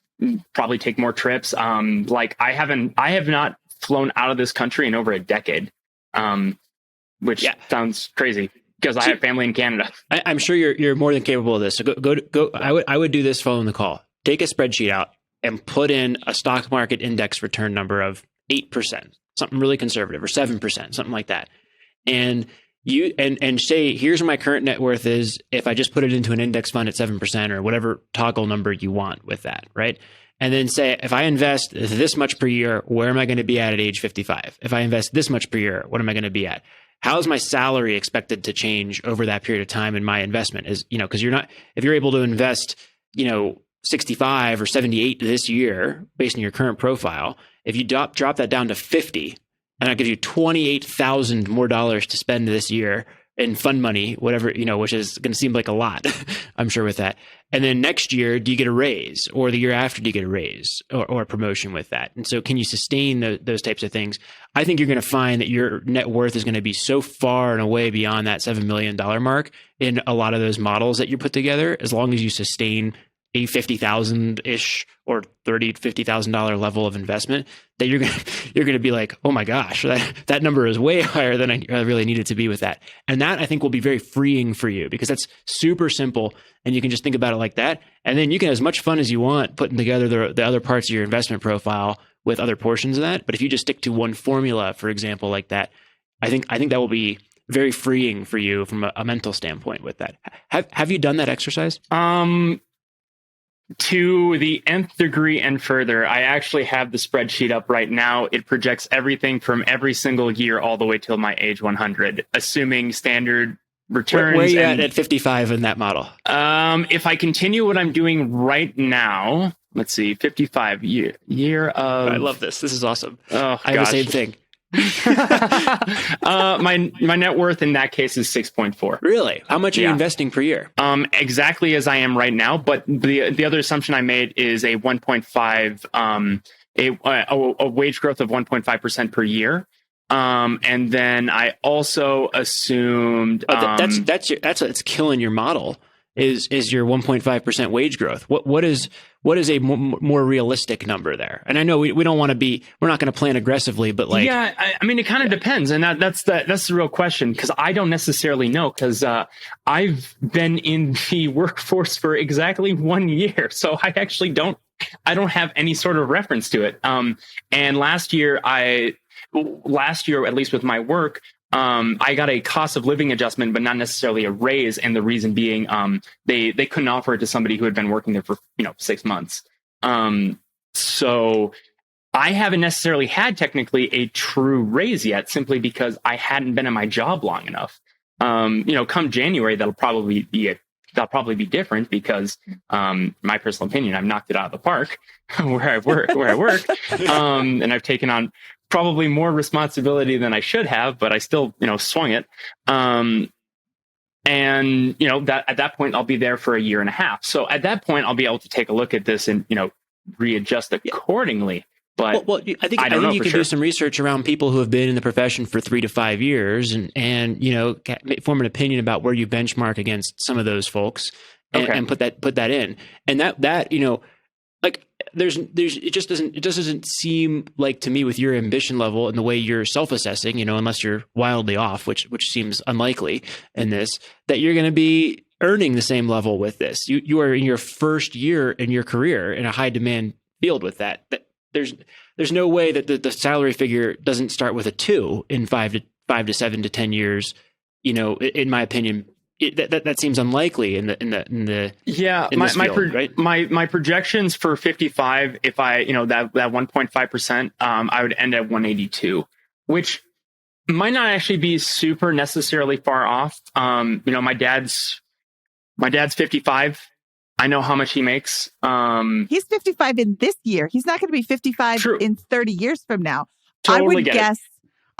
probably take more trips. Like I have not flown out of this country in over a decade, which sounds crazy. Because I have family in Canada. I'm sure you're more than capable of this. So go. I would do this following the call. Take a spreadsheet out and put in a stock market index return number of 8%, something really conservative, or 7%, something like that. And and say, here's what my current net worth is if I just put it into an index fund at 7% or whatever toggle number you want with that, right? And then say, if I invest this much per year, where am I going to be at age 55? If I invest this much per year, what am I going to be at? how is my salary expected to change over that period of time in my investment? Is, because if you're able to invest, 65 or 78 this year based on your current profile, if you drop that down to 50, and that gives you $28,000 more dollars to spend this year in fund money, whatever, which is going to seem like a lot, I'm sure, with that. And then next year, do you get a raise? Or the year after, do you get a raise or a promotion with that? And so can you sustain those types of things? I think you're going to find that your net worth is going to be so far and away beyond that $7 million mark in a lot of those models that you put together, as long as you sustain a $50,000-ish or $30,000 to $50,000 level of investment, that you're going to be like, oh my gosh, that number is way higher than I really needed to be with that. And that, I think, will be very freeing for you, because that's super simple, and you can just think about it like that. And then you can have as much fun as you want putting together the other parts of your investment profile with other portions of that. But if you just stick to one formula, for example, like that, I think that will be very freeing for you from a mental standpoint with that. Have you done that exercise? To the nth degree and further. I actually have the spreadsheet up right now. It projects everything from every single year all the way till my age 100, assuming standard returns. Where are you at 55 in that model? If I continue what I'm doing right now, let's see, 55 year of... I love this. This is awesome. Oh, I have the same thing. My net worth in that case is 6.4. Really? How much are you investing per year? Exactly as I am right now, but the other assumption I made is a 1.5 a wage growth of 1.5% per year. And then I also assumed that's what's killing your model is your 1.5% wage growth. What is a more realistic number there? And I know we don't want to we're not going to plan aggressively, but like, yeah, I mean, it kind of depends. And that's the real question, because I don't necessarily know, because I've been in the workforce for exactly 1 year. So I actually don't have any sort of reference to it. And last year, at least with my work, I got a cost of living adjustment, but not necessarily a raise. And the reason being, they couldn't offer it to somebody who had been working there for 6 months. So I haven't necessarily had technically a true raise yet, simply because I hadn't been in my job long enough. Come January, that'll probably be different, because my personal opinion, I've knocked it out of the park where I work, and I've taken on probably more responsibility than I should have, but I still, swung it. And that at that point I'll be there for a year and a half. So at that point I'll be able to take a look at this and, readjust accordingly. But I think you can do some research around people who have been in the profession for 3 to 5 years and form an opinion about where you benchmark against some of those folks and put that in. And that like it just doesn't seem like, to me, with your ambition level and the way you're self-assessing, unless you're wildly off, which seems unlikely in this, that you're going to be earning the same level with this. You are in your first year in your career in a high demand field with that. There's no way that the salary figure doesn't start with a 2 in 5 to 7 to 10 years. In my opinion, that seems unlikely in this field, right? My projections for 55, if I that 1.5%, I would end at 182, which might not actually be super necessarily far off. My dad's 55. I know how much he makes. He's 55 in this year. He's not going to be 55 True. in 30 years from now. Totally, I would guess.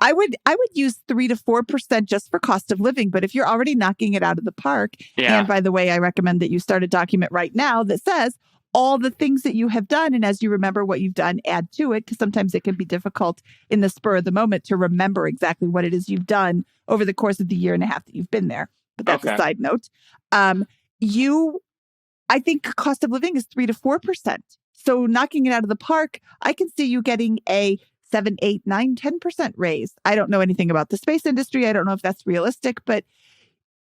I would use 3 to 4% just for cost of living. But if you're already knocking it out of the park, and by the way, I recommend that you start a document right now that says all the things that you have done. And as you remember what you've done, add to it, because sometimes it can be difficult in the spur of the moment to remember exactly what it is you've done over the course of the year and a half that you've been there. But that's a side note. I think cost of living is 3 to 4%. So knocking it out of the park, I can see you getting a 7, 8, 9, 10% raise. I don't know anything about the space industry. I don't know if that's realistic, but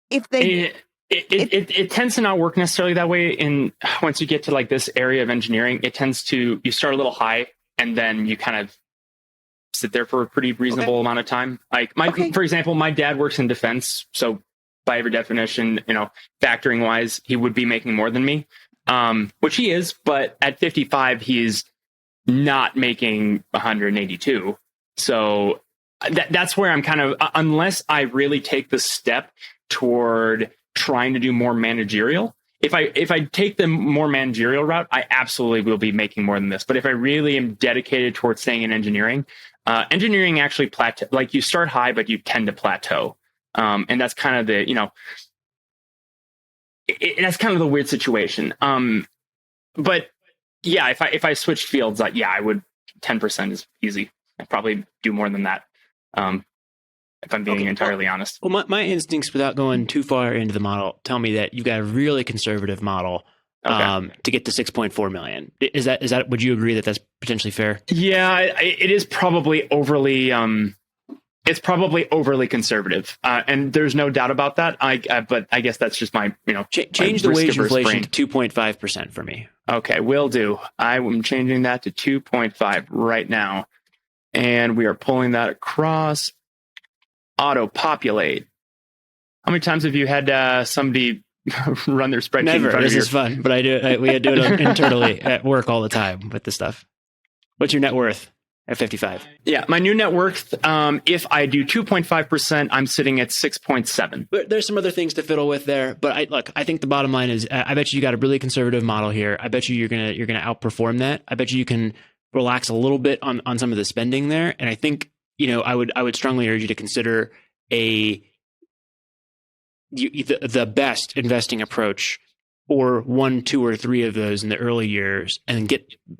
if they... It tends to not work necessarily that way. Once you get to like this area of engineering, it tends to, you start a little high and then you kind of sit there for a pretty reasonable amount of time. Like for example, my dad works in defense. So by every definition, factoring wise, he would be making more than me, which he is. But at 55, he's not making 182. So that's where I'm kind of, unless I really take the step toward trying to do more managerial. If I take the more managerial route, I absolutely will be making more than this. But if I really am dedicated towards staying in engineering, engineering actually plateau. Like you start high, but you tend to plateau, and that's kind of the that's kind of the weird situation. But yeah, if I switched fields, I would. 10% is easy. I'd probably do more than that. If I'm being entirely honest. Well, my instincts, without going too far into the model, tell me that you've got a really conservative model to get to 6.4 million. Is that? Would you agree that that's potentially fair? Yeah, it is probably overly. It's probably overly conservative, and there's no doubt about that. But I guess that's just my change the wage inflation to 2.5% for me. Okay, will do. I am changing that to 2.5 right now, and we are pulling that across. Auto populate. How many times have you had somebody run their spreadsheet? Never. In front This of is fun, but we do it internally at work all the time with this stuff. What's your net worth at 55? Yeah, my new net worth. If I do 2.5%, I'm sitting at 6.7. But there's some other things to fiddle with there. But I think the bottom line is, I bet you got a really conservative model here. I bet you're gonna outperform that. I bet you can relax a little bit on some of the spending there. And I think I would strongly urge you to consider the best investing approach, or 1, 2, or 3 of those in the early years, and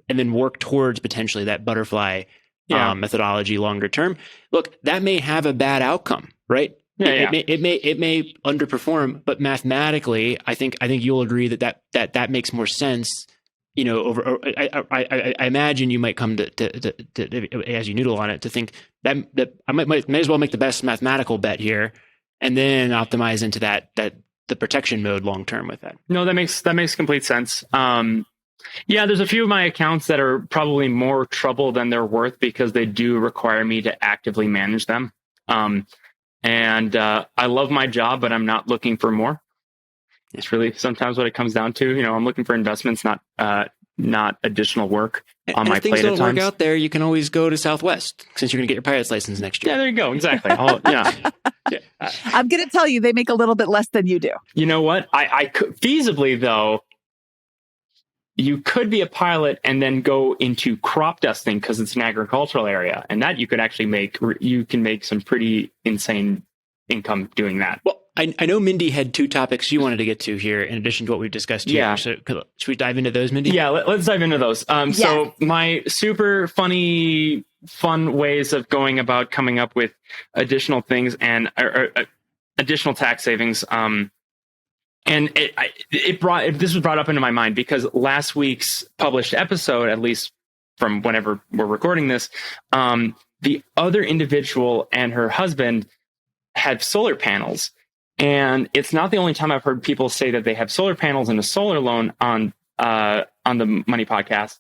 then work towards potentially that butterfly methodology longer term. Look, that may have a bad outcome, right? Yeah, It may underperform, but mathematically, I think you'll agree that makes more sense. I imagine you might come to as you noodle on it, to think that I may as well make the best mathematical bet here, and then optimize into the protection mode long term with that. No, that makes complete sense. There's a few of my accounts that are probably more trouble than they're worth, because they do require me to actively manage them. And I love my job, but I'm not looking for more. It's really sometimes what it comes down to. I'm looking for investments, not additional work on my plate at times. If things don't work out there, you can always go to Southwest, since you're going to get your pilot's license next year. Yeah, there you go. Exactly. I'm going to tell you, they make a little bit less than you do. You know what? I could feasibly, though, you could be a pilot and then go into crop dusting, because it's an agricultural area, and that you could actually make some pretty insane income doing that. Well, I know Mindy had 2 topics you wanted to get to here in addition to what we've discussed here. Yeah. So should we dive into those, Mindy? Yeah, let's dive into those. So my super fun ways of going about coming up with additional things and additional tax savings. And this was brought up into my mind because last week's published episode, at least from whenever we're recording this, the other individual and her husband had solar panels. And it's not the only time I've heard people say that they have solar panels and a solar loan on the Money Podcast.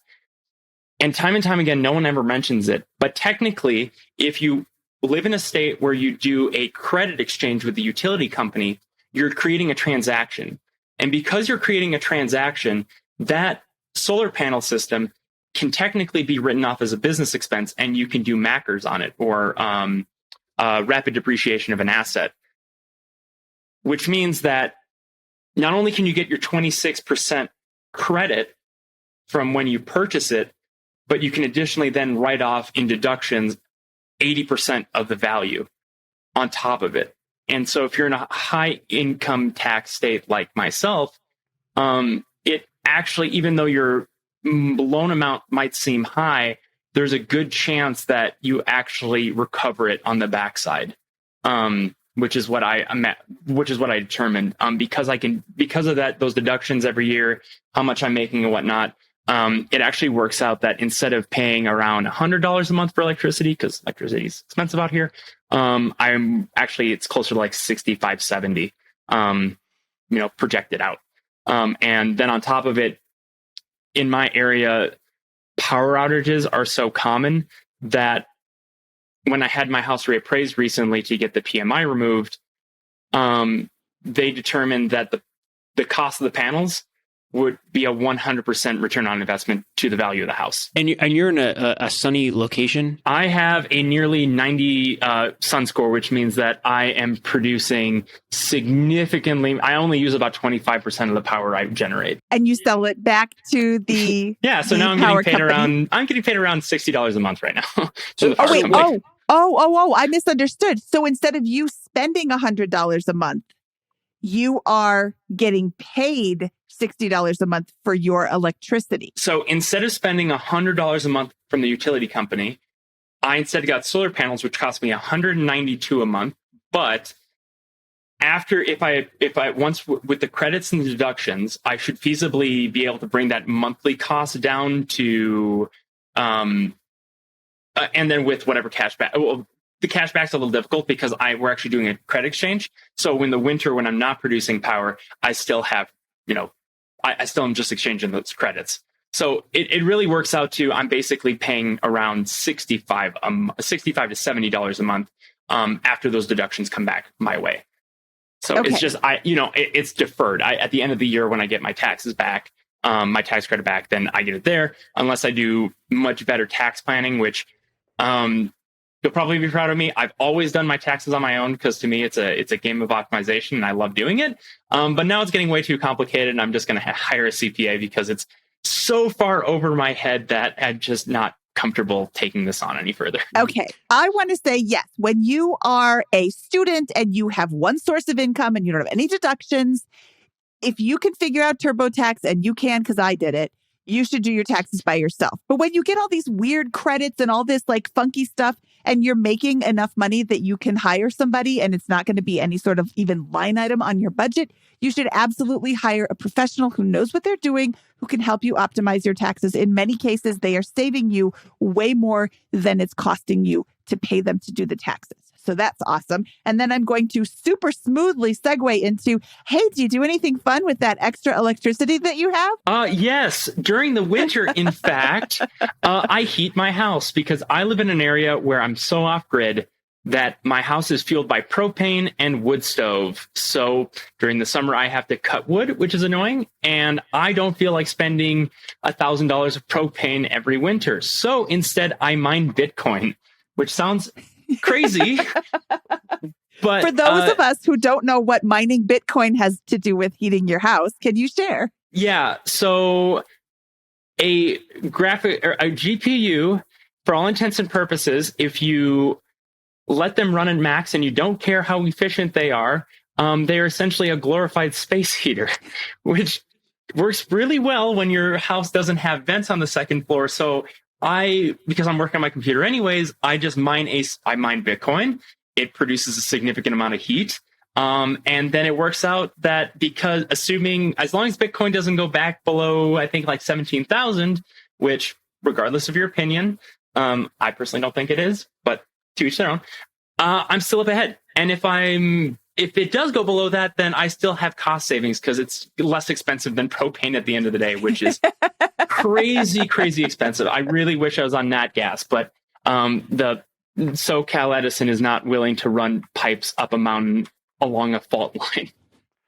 And time again, no one ever mentions it. But technically, if you live in a state where you do a credit exchange with the utility company, you're creating a transaction. And because you're creating a transaction, that solar panel system can technically be written off as a business expense, and you can do MACRs on it, or rapid depreciation of an asset. Which means that not only can you get your 26% credit from when you purchase it, but you can additionally then write off in deductions 80% of the value on top of it. And so if you're in a high income tax state like myself, it actually, even though your loan amount might seem high, there's a good chance that you actually recover it on the backside. Which is what I determined. Because of that, those deductions every year, how much I'm making and whatnot, it actually works out that instead of paying around $100 a month for electricity, because electricity is expensive out here, it's closer to like 65, 70, projected out. And then on top of it, in my area, power outages are so common that when I had my house reappraised recently to get the PMI removed, they determined that the cost of the panels would be a 100% return on investment to the value of the house. And you're in a sunny location? I have a nearly 90 sun score, which means that I am producing significantly. I only use about 25% of the power I generate. And you sell it back to the yeah. So now I'm getting paid around $60 a month right now. I misunderstood. So instead of you spending $100 a month, you are getting paid $60 a month for your electricity. So instead of spending $100 a month from the utility company, I instead got solar panels, which cost me $192 a month. But if I once with the credits and the deductions, I should feasibly be able to bring that monthly cost down to, and then with whatever cash back. Well, the cash back's a little difficult because we're actually doing a credit exchange. So in the winter, when I'm not producing power, I still have, I still am just exchanging those credits. So it really works out to, I'm basically paying around $65 to $70 a month after those deductions come back my way. So It's just, it's deferred. At the end of the year, when I get my taxes back, my tax credit back, then I get it there, unless I do much better tax planning, which, you'll probably be proud of me. I've always done my taxes on my own because to me, it's a game of optimization and I love doing it. But now it's getting way too complicated and I'm just going to hire a CPA because it's so far over my head that I'm just not comfortable taking this on any further. Okay. I want to say, yes, when you are a student and you have one source of income and you don't have any deductions, if you can figure out TurboTax, and you can because I did it, you should do your taxes by yourself. But when you get all these weird credits and all this like funky stuff, and you're making enough money that you can hire somebody and it's not going to be any sort of even line item on your budget, you should absolutely hire a professional who knows what they're doing, who can help you optimize your taxes. In many cases, they are saving you way more than it's costing you to pay them to do the taxes. So that's awesome. And then I'm going to super smoothly segue into, hey, do you do anything fun with that extra electricity that you have? Yes. During the winter, in fact, I heat my house because I live in an area where I'm so off grid that my house is fueled by propane and wood stove. So during the summer, I have to cut wood, which is annoying. And I don't feel like spending $1,000 of propane every winter. So instead, I mine Bitcoin, which sounds crazy. But for those of us who don't know what mining Bitcoin has to do with heating your house, can you share? Yeah. So a GPU, for all intents and purposes, if you let them run at max and you don't care how efficient they are essentially a glorified space heater, which works really well when your house doesn't have vents on the second floor. So because I'm working on my computer anyways, I mine Bitcoin. It produces a significant amount of heat. And then it works out that because assuming as long as Bitcoin doesn't go back below, I think like 17,000, which regardless of your opinion, I personally don't think it is, but to each their own, I'm still up ahead. And if it does go below that, then I still have cost savings because it's less expensive than propane at the end of the day, which is crazy expensive. I really wish I was on nat gas, but the SoCal Edison is not willing to run pipes up a mountain along a fault line.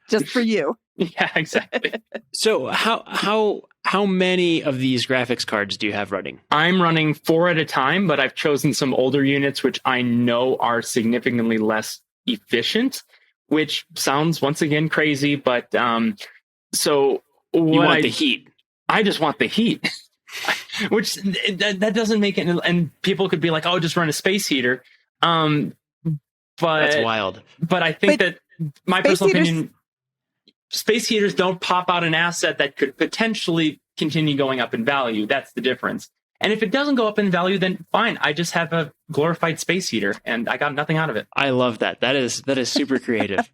Just for you. Yeah, exactly. So how many of these graphics cards do you have running? I'm running 4 at a time, but I've chosen some older units, which I know are significantly less efficient, which sounds once again crazy, but so you want the heat. I just want the heat, which that doesn't make it. And people could be like, "Oh, just run a space heater." But that's wild. But I think that my personal opinion, space heaters don't pop out an asset that could potentially continue going up in value. That's the difference. And if it doesn't go up in value, then fine. I just have a glorified space heater and I got nothing out of it. I love that. That is super creative.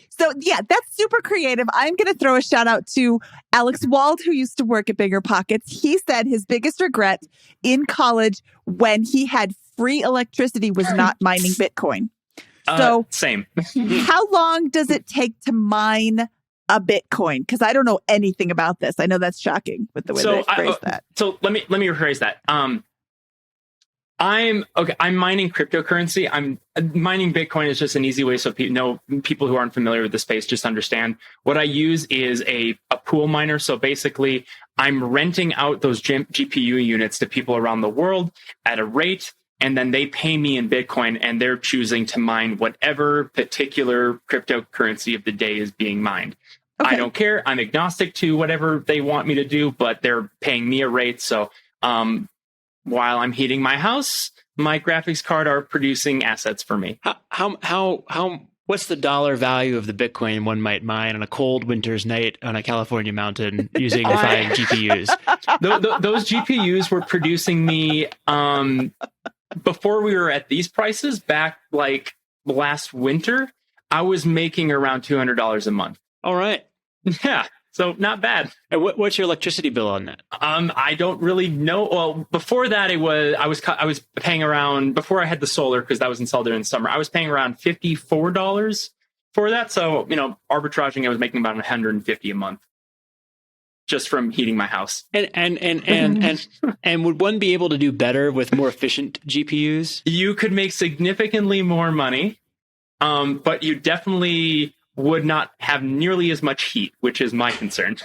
So yeah, that's super creative. I'm going to throw a shout out to Alex Wald, who used to work at BiggerPockets. He said his biggest regret in college when he had free electricity was not mining Bitcoin. So same. How long does it take to mine a Bitcoin? Because I don't know anything about this. I know that's shocking with the way that I phrased that. So let me rephrase that. I'm mining cryptocurrency. I'm mining Bitcoin is just an easy way so people who aren't familiar with the space just understand. What I use is a pool miner. So basically, I'm renting out those GPU units to people around the world at a rate, and then they pay me in Bitcoin, and they're choosing to mine whatever particular cryptocurrency of the day is being mined. Okay. I don't care. I'm agnostic to whatever they want me to do, but they're paying me a rate. So while I'm heating my house, my graphics card are producing assets for me. How what's the dollar value of the Bitcoin one might mine on a cold winter's night on a California mountain using 5 GPUs? Those GPUs were producing me before we were at these prices back like last winter. I was making around $200 a month. All right. Yeah. So not bad. And what's your electricity bill on that? I don't really know. Well, before that, I was paying around, before I had the solar, because that was installed during the summer, I was paying around $54 for that. So, arbitraging, I was making about $150 a month just from heating my house. And would one be able to do better with more efficient GPUs? You could make significantly more money, but you definitely would not have nearly as much heat, which is my concern.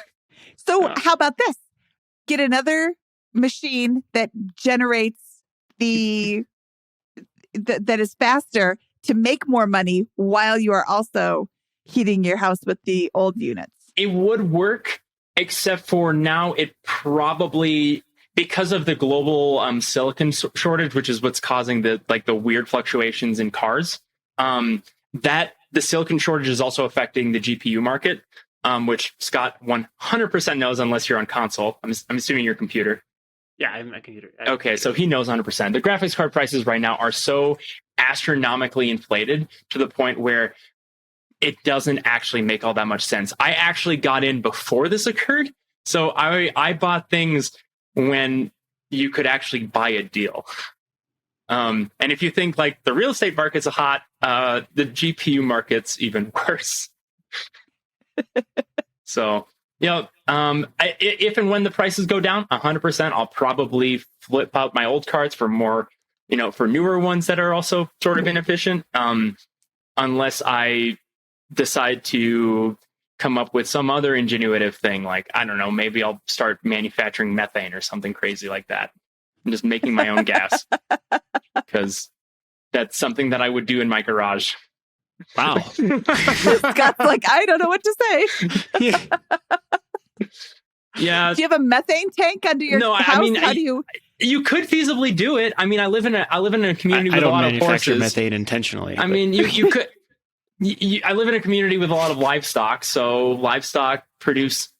So how about this? Get another machine that generates that is faster to make more money while you are also heating your house with the old units. It would work, except for now it probably, because of the global silicon shortage, which is what's causing the weird fluctuations in cars, that the silicon shortage is also affecting the GPU market, which Scott 100% knows unless you're on console. I'm assuming your computer. Yeah, I'm a computer. Okay, so he knows 100%. The graphics card prices right now are so astronomically inflated to the point where it doesn't actually make all that much sense. I actually got in before this occurred, so I bought things when you could actually buy a deal. And if you think like the real estate market's hot, the GPU market's even worse. So, if and when the prices go down 100%, I'll probably flip out my old cards for more, for newer ones that are also sort of inefficient. Unless I decide to come up with some other ingenuitive thing, like, I don't know, maybe I'll start manufacturing methane or something crazy like that. I'm just making my own gas. Because that's something that I would do in my garage. Wow. Scott's like, I don't know what to say. Yeah. Do you have a methane tank under your house? I mean, how do you? You could feasibly do it. I mean, I live in a community with a lot of horses. I don't manufacture methane intentionally. I mean, you could. I live in a community with a lot of livestock, so livestock produce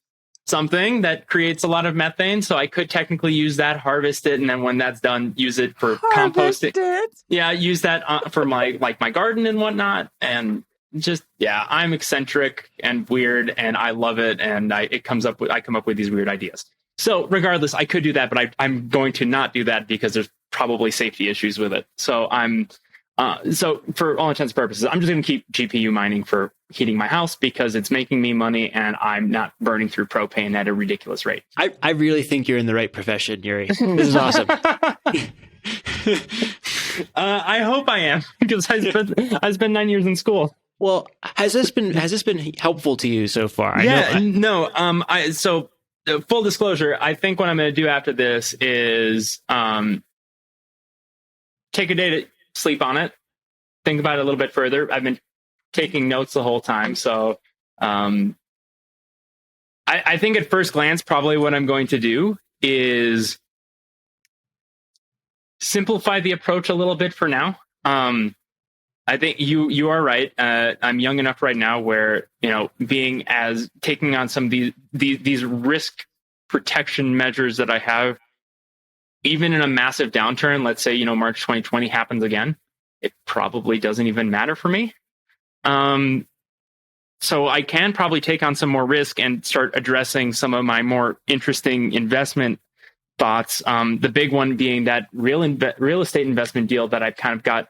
something that creates a lot of methane. So I could technically use that, harvest it, and then when that's done, use it for composting. Yeah, use that for my garden and whatnot. And just, I'm eccentric and weird, and I love it. And I come up with these weird ideas. So regardless, I could do that, but I'm going to not do that because there's probably safety issues with it. So so for all intents and purposes, I'm just going to keep GPU mining for heating my house because it's making me money and I'm not burning through propane at a ridiculous rate. I really think you're in the right profession, Yourri. This is awesome. I hope I am because I spent 9 years in school. Well, has this been helpful to you so far? So full disclosure, I think what I'm going to do after this is take a day to sleep on it, think about it a little bit further. I've been taking notes the whole time. So I think at first glance, probably what I'm going to do is simplify the approach a little bit for now. I think you are right. I'm young enough right now where, taking on some of these risk protection measures that I have, even in a massive downturn, let's say, March 2020 happens again, it probably doesn't even matter for me. So I can probably take on some more risk and start addressing some of my more interesting investment thoughts. The big one being that real estate investment deal that I've kind of got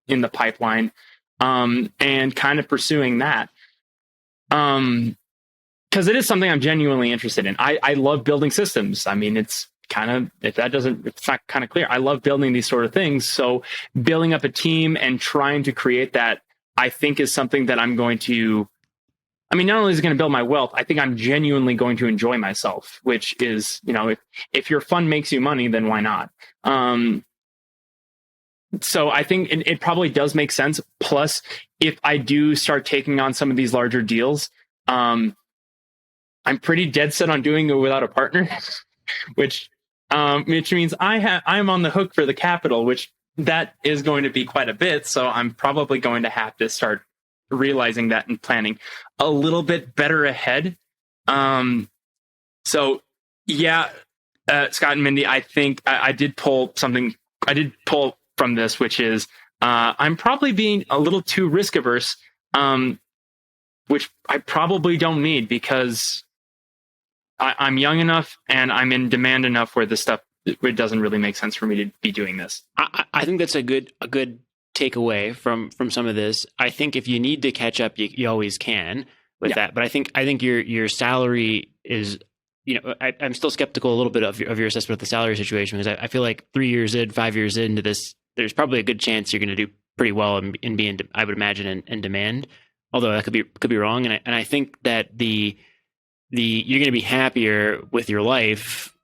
in the pipeline, and kind of pursuing that. Because it is something I'm genuinely interested in. I love building systems. I mean, it's if it's not kind of clear, I love building these sort of things. So building up a team and trying to create that, I think, is something that I'm going to, not only is it going to build my wealth, I think I'm genuinely going to enjoy myself, which is, if your fund makes you money, then why not? So I think it probably does make sense. Plus, if I do start taking on some of these larger deals, I'm pretty dead set on doing it without a partner, which means I'm on the hook for the capital, which that is going to be quite a bit. So I'm probably going to have to start realizing that and planning a little bit better ahead. So yeah, Scott and Mindy, I think I did pull from this, which is I'm probably being a little too risk averse, which I probably don't need, because I'm young enough and I'm in demand enough where this stuff, it doesn't really make sense for me to be doing this. I think that's a good takeaway from some of this. I think if you need to catch up, you always can with that. But I think your salary is, I'm still skeptical a little bit of your assessment of the salary situation, because I feel like 3 years in, 5 years into this, there's probably a good chance you're going to do pretty well and be in, I would imagine, in demand. Although that could be wrong. And I think that you're going to be happier with your life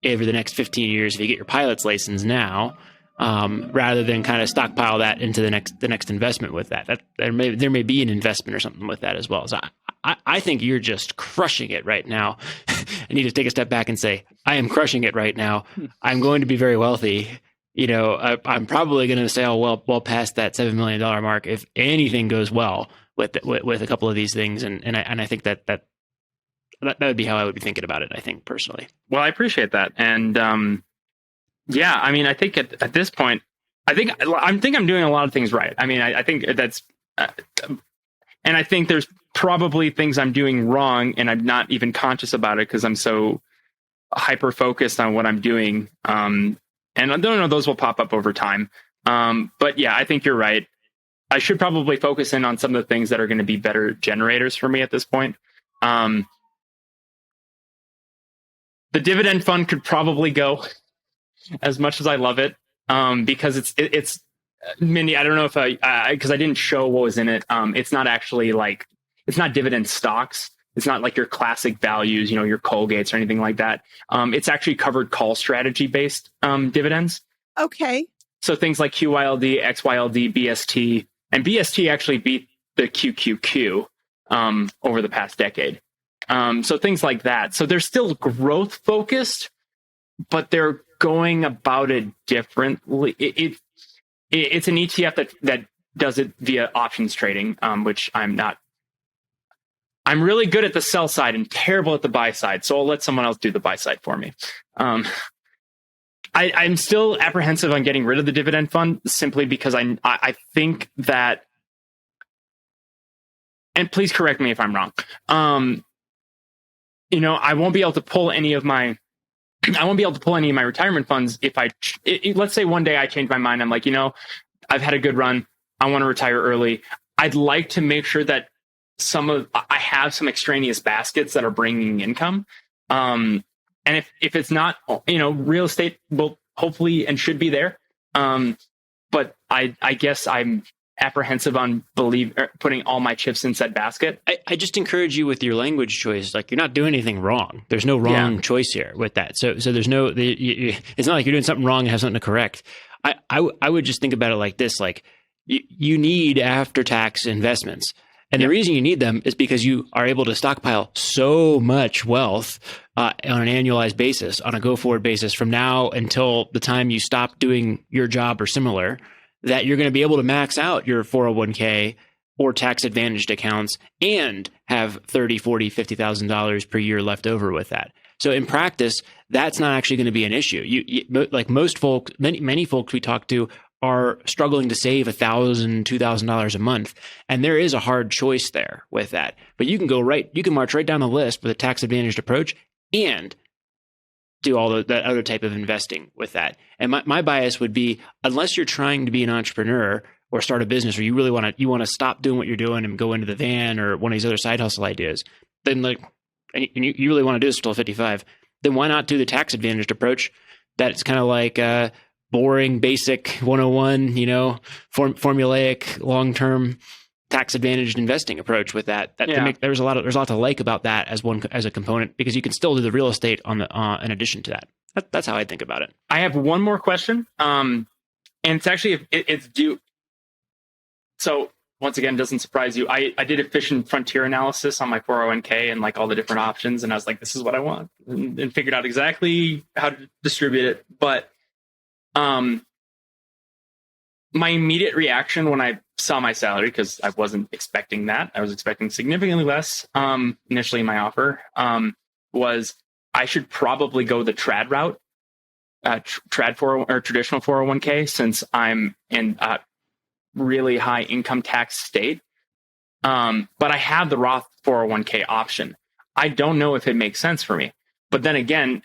over the next 15 years if you get your pilot's license now, rather than kind of stockpile that into the next investment with that. There may be an investment or something with that as well. So I think you're just crushing it right now. I need to take a step back and say, I am crushing it right now. I'm going to be very wealthy. I'm probably going to sail well past that $7 million mark if anything goes well with a couple of these things. And I think that would be how I would be thinking about it, I think, personally. Well, I appreciate that. And I think at this point, I think I'm doing a lot of things right. I think that's, and I think there's probably things I'm doing wrong and I'm not even conscious about it because I'm so hyper focused on what I'm doing. And I don't know, those will pop up over time. But yeah, I think you're right. I should probably focus in on some of the things that are going to be better generators for me at this point. The dividend fund could probably go, as much as I love it, because it's Mindy, I don't know if because I didn't show what was in it. It's not actually it's not dividend stocks. It's not like your classic values, your Colgates or anything like that. It's actually covered call strategy based dividends. Okay. So things like QYLD, XYLD, BST, and BST actually beat the QQQ over the past decade. So things like that. So they're still growth focused, but they're going about it differently. It's an ETF that does it via options trading, which I'm not. I'm really good at the sell side and terrible at the buy side, so I'll let someone else do the buy side for me. I'm still apprehensive on getting rid of the dividend fund simply because I think that, and please correct me if I'm wrong. I won't be able to pull any of my retirement funds if let's say one day I change my mind. I'm like, I've had a good run. I want to retire early. I'd like to make sure that I have some extraneous baskets that are bringing income. And if it's not, real estate will hopefully and should be there. But I guess I'm apprehensive on putting all my chips in said basket. I just encourage you with your language choice. Like, you're not doing anything wrong. There's no wrong choice here with that. So there's no, it's not like you're doing something wrong and have something to correct. I would just think about it like this, like you need after-tax investments. And the reason you need them is because you are able to stockpile so much wealth on an annualized basis, on a go-forward basis from now until the time you stop doing your job or similar, that you're going to be able to max out your 401k or tax-advantaged accounts and have $30,000, $40,000, $50,000 per year left over with that. So in practice, that's not actually going to be an issue. Like most folks, many folks we talk to are struggling to save $1,000, $2,000 a month. And there is a hard choice there with that. But you can march right down the list with a tax advantaged approach and do all that other type of investing with that. And my bias would be, unless you're trying to be an entrepreneur or start a business, or you really want to stop doing what you're doing and go into the van or one of these other side hustle ideas, then and you really want to do this until 55, then why not do the tax advantaged approach? That's kind of like boring, basic 101, formulaic, long-term tax advantaged investing approach with that. There's a lot to like about that as a component, because you can still do the real estate on the in addition to that. That's how I think about it. I have one more question, and it's actually it's due. So once again, doesn't surprise you. I did a fish and frontier analysis on my 401k and like all the different options, and I was like, this is what I want, and figured out exactly how to distribute it. But my immediate reaction when I saw my salary, because I wasn't expecting that, I was expecting significantly less initially in my offer, was I should probably go the trad route, traditional 401k, since I'm in a really high income tax state. But I have the Roth 401k option. I don't know if it makes sense for me. But then again,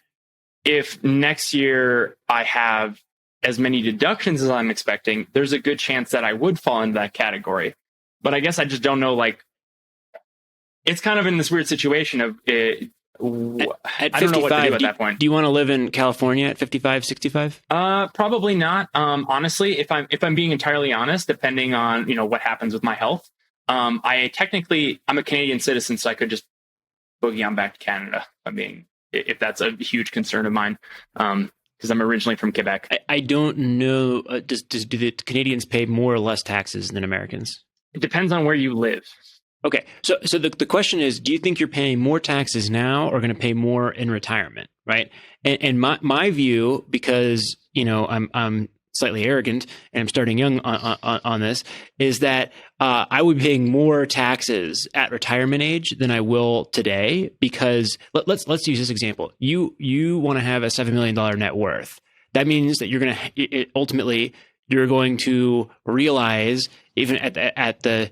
if next year I have as many deductions as I'm expecting, there's a good chance that I would fall into that category. But I guess I just don't know, like, it's kind of in this weird situation of I don't know what to do at that point. Do you want to live in California at 55, 65? Probably not. Honestly, if I'm being entirely honest, depending on, what happens with my health, I'm a Canadian citizen, so I could just boogie on back to Canada. If that's a huge concern of mine, because I'm originally from Quebec. I don't know. Do the Canadians pay more or less taxes than Americans? It depends on where you live. Okay, so the question is, do you think you're paying more taxes now or going to pay more in retirement, right? And my view, because I'm slightly arrogant and I'm starting young on this, is that I would be paying more taxes at retirement age than I will today. Because let's use this example. You want to have a $7 million net worth. That means that you're going to ultimately you're going to realize, even at the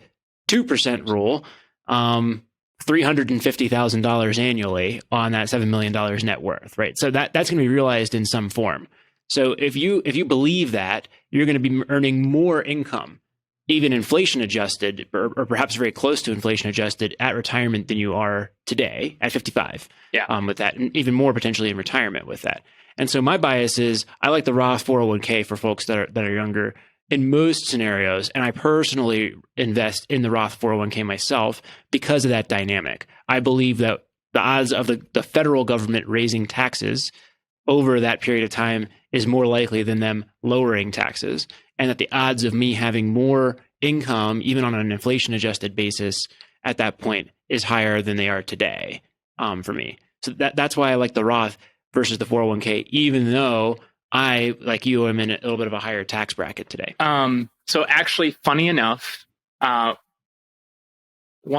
2% rule, $350,000 annually on that $7 million net worth, right? So that's going to be realized in some form. So if you believe that, you're going to be earning more income, even inflation adjusted, or perhaps very close to inflation adjusted at retirement than you are today at 55. Yeah. With that, and even more potentially in retirement with that. And so my bias is I like the Roth 401k for folks that are younger in most scenarios, and I personally invest in the Roth 401k myself because of that dynamic. I believe that the odds of the federal government raising taxes over that period of time is more likely than them lowering taxes, and that the odds of me having more income, even on an inflation-adjusted basis, at that point is higher than they are today for me. So that's why I like the Roth versus the 401k, even though I, like you, am in a little bit of a higher tax bracket today. So actually, funny enough, while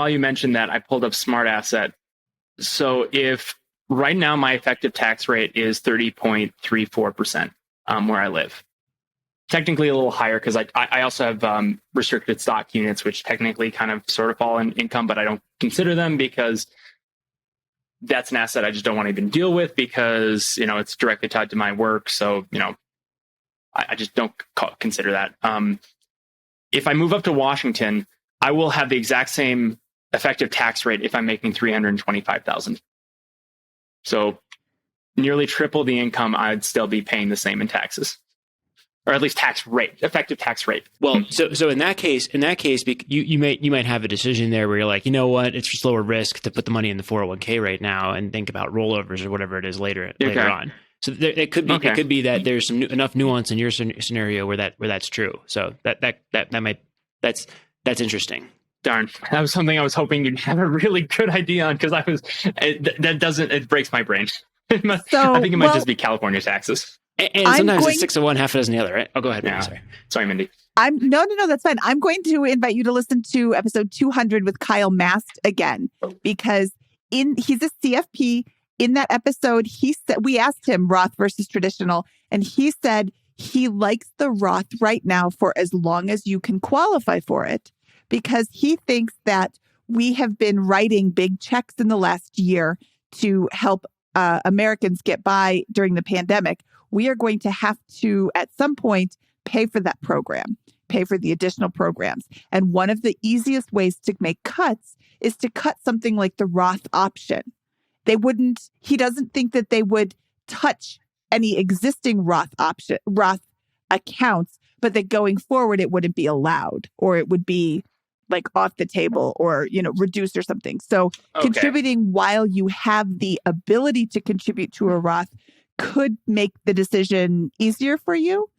you mentioned that, I pulled up Smart Asset. So if right now my effective tax rate is 30.34% where I live, technically a little higher because I also have restricted stock units, which technically kind of sort of fall in income, but I don't consider them because that's an asset I just don't want to even deal with because, it's directly tied to my work. So, I just don't consider that. If I move up to Washington, I will have the exact same effective tax rate if I'm making $325,000. So nearly triple the income, I'd still be paying the same in taxes. Or at least effective tax rate. Well, so in that case, you might have a decision there where you're like, you know what, it's just lower risk to put the money in the 401k right now and think about rollovers or whatever it is later on. So it could be that there's enough nuance in your scenario where that's true. So that's interesting. Darn, that was something I was hoping you'd have a really good idea on because it breaks my brain. I think it might just be California taxes. And sometimes it's 6 of one, half a dozen the other, right? Oh, go ahead. Yeah. Sorry, Mindy. No, that's fine. I'm going to invite you to listen to episode 200 with Kyle Mast again, because he's a CFP. In that episode, we asked him Roth versus traditional, and he said he likes the Roth right now for as long as you can qualify for it, because he thinks that we have been writing big checks in the last year to help Americans get by during the pandemic. We are going to have to, at some point, pay for that program, pay for the additional programs. And one of the easiest ways to make cuts is to cut something like the Roth option. he doesn't think that they would touch any existing Roth accounts, but that going forward, it wouldn't be allowed, or it would be like off the table, or, reduced or something. So contributing while you have the ability to contribute to a Roth could make the decision easier for you.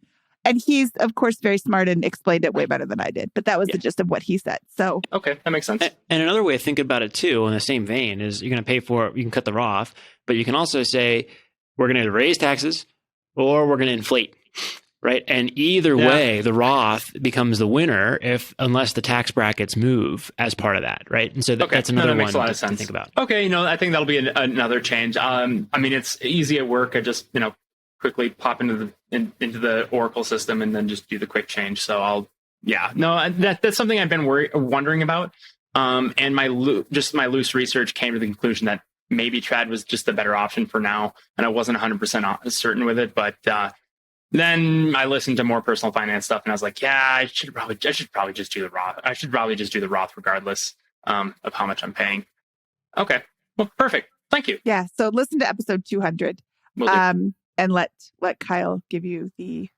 And he's, of course, very smart and explained it way better than I did. But that was the gist of what he said. So okay, that makes sense. And another way of thinking about it, too, in the same vein, is you're going to pay for it. You can cut the Roth, but you can also say, we're going to raise taxes or we're going to inflate, right? And either way, the Roth becomes the winner unless the tax brackets move as part of that, right? And so that's another one to think about. Okay, I think that'll be another change. It's easy at work. I just, quickly pop into the Oracle system and then just do the quick change. So that's something I've been wondering about. And my loose research came to the conclusion that maybe trad was just the better option for now. And I wasn't 100% certain with it, but then I listened to more personal finance stuff and I was like, I should probably just do the Roth. I should probably just do the Roth regardless of how much I'm paying. Okay, well, perfect. Thank you. Yeah. So listen to episode 200. And let Kyle give you the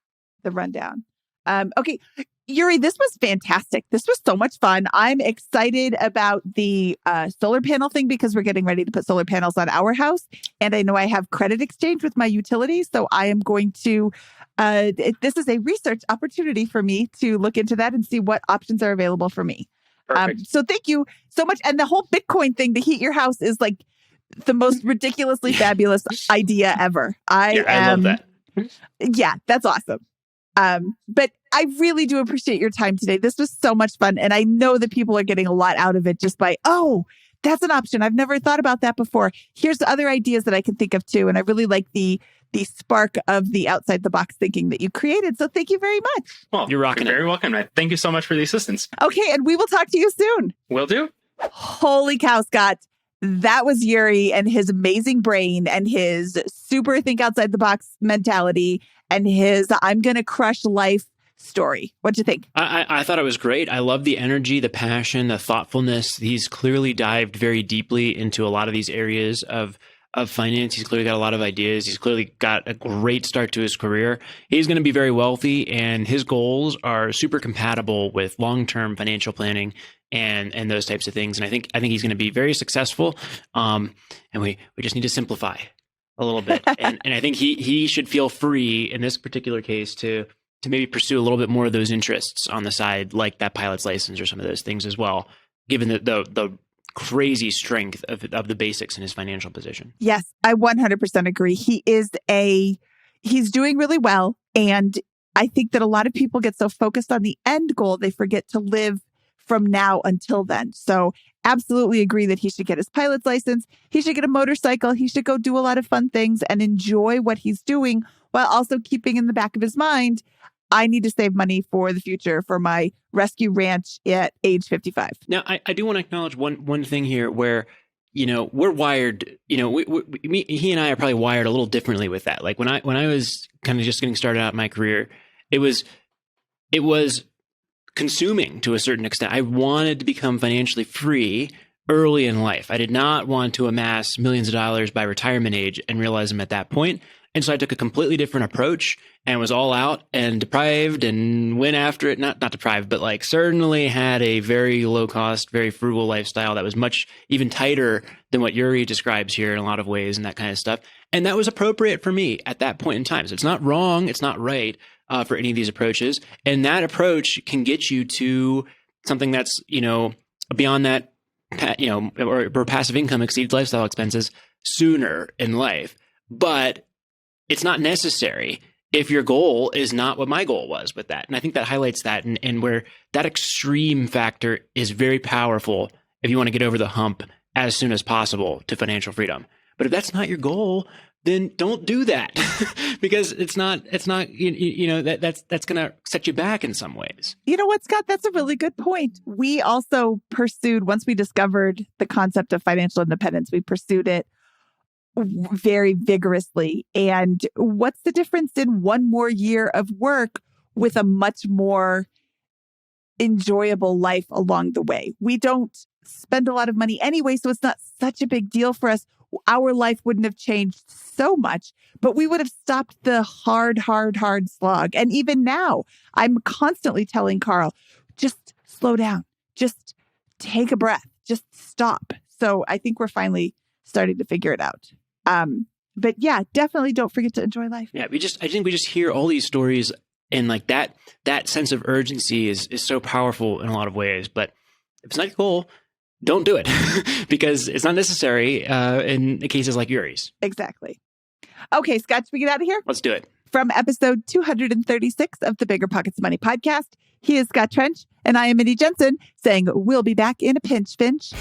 rundown. Okay, Yourri, this was fantastic. This was so much fun. I'm excited about the solar panel thing because we're getting ready to put solar panels on our house. And I know I have credit exchange with my utilities. So I am going to, this is a research opportunity for me to look into that and see what options are available for me. So thank you so much. And the whole Bitcoin thing to heat your house is like the most ridiculously fabulous idea ever. I love that. Yeah, that's awesome. But I really do appreciate your time today. This was so much fun. And I know that people are getting a lot out of it just by, that's an option. I've never thought about that before. Here's other ideas that I can think of too. And I really like the spark of the outside the box thinking that you created. So thank you very much. Well, you're rocking. You're very welcome. Thank you so much for the assistance. Okay. And we will talk to you soon. Will do. Holy cow, Scott. That was Yourri and his amazing brain and his super think outside the box mentality and his I'm going to crush life story. What'd you think? I thought it was great. I love the energy, the passion, the thoughtfulness. He's clearly dived very deeply into a lot of these areas of finance. He's clearly got a lot of ideas. He's clearly got a great start to his career. He's going to be very wealthy, and his goals are super compatible with long-term financial planning and those types of things. And I think he's going to be very successful. And we just need to simplify a little bit. and I think he should feel free in this particular case to maybe pursue a little bit more of those interests on the side, like that pilot's license or some of those things as well, given the crazy strength of the basics in his financial position. Yes, I 100% agree. He's doing really well. And I think that a lot of people get so focused on the end goal, they forget to live from now until then. So absolutely agree that he should get his pilot's license. He should get a motorcycle. He should go do a lot of fun things and enjoy what he's doing while also keeping in the back of his mind, I need to save money for the future for my rescue ranch at age 55. Now, I do want to acknowledge one thing here where, we're wired, he and I are probably wired a little differently with that. Like when I was kind of just getting started out in my career, it was consuming to a certain extent. I wanted to become financially free early in life. I did not want to amass millions of dollars by retirement age and realize them at that point. And so I took a completely different approach and was all out and deprived and went after it. Not deprived, but like certainly had a very low cost, very frugal lifestyle that was much even tighter than what Yourri describes here in a lot of ways and that kind of stuff. And that was appropriate for me at that point in time. So it's not wrong. It's not right for any of these approaches. And that approach can get you to something that's, beyond that, or passive income exceeds lifestyle expenses sooner in life. But it's not necessary if your goal is not what my goal was with that. And I think that highlights that and where that extreme factor is very powerful if you want to get over the hump as soon as possible to financial freedom. But if that's not your goal, then don't do that because it's not, that's going to set you back in some ways. You know what, Scott? That's a really good point. We also pursued, once we discovered the concept of financial independence, we pursued it very vigorously. And what's the difference in one more year of work with a much more enjoyable life along the way? We don't spend a lot of money anyway, so it's not such a big deal for us. our life wouldn't have changed so much, but we would have stopped the hard slog. And even now, I'm constantly telling Carl, just slow down, just take a breath, just stop. So I think we're finally starting to figure it out. But yeah, definitely don't forget to enjoy life. Yeah, I think we just hear all these stories, and like that sense of urgency is so powerful in a lot of ways. But if it's not your goal, don't do it because it's not necessary in cases like Yourri's. Exactly. Okay, Scott, should we get out of here? Let's do it. From episode 236 of the BiggerPockets Money Podcast, he is Scott Trench, and I am Mindy Jensen, saying we'll be back in a pinch, Finch.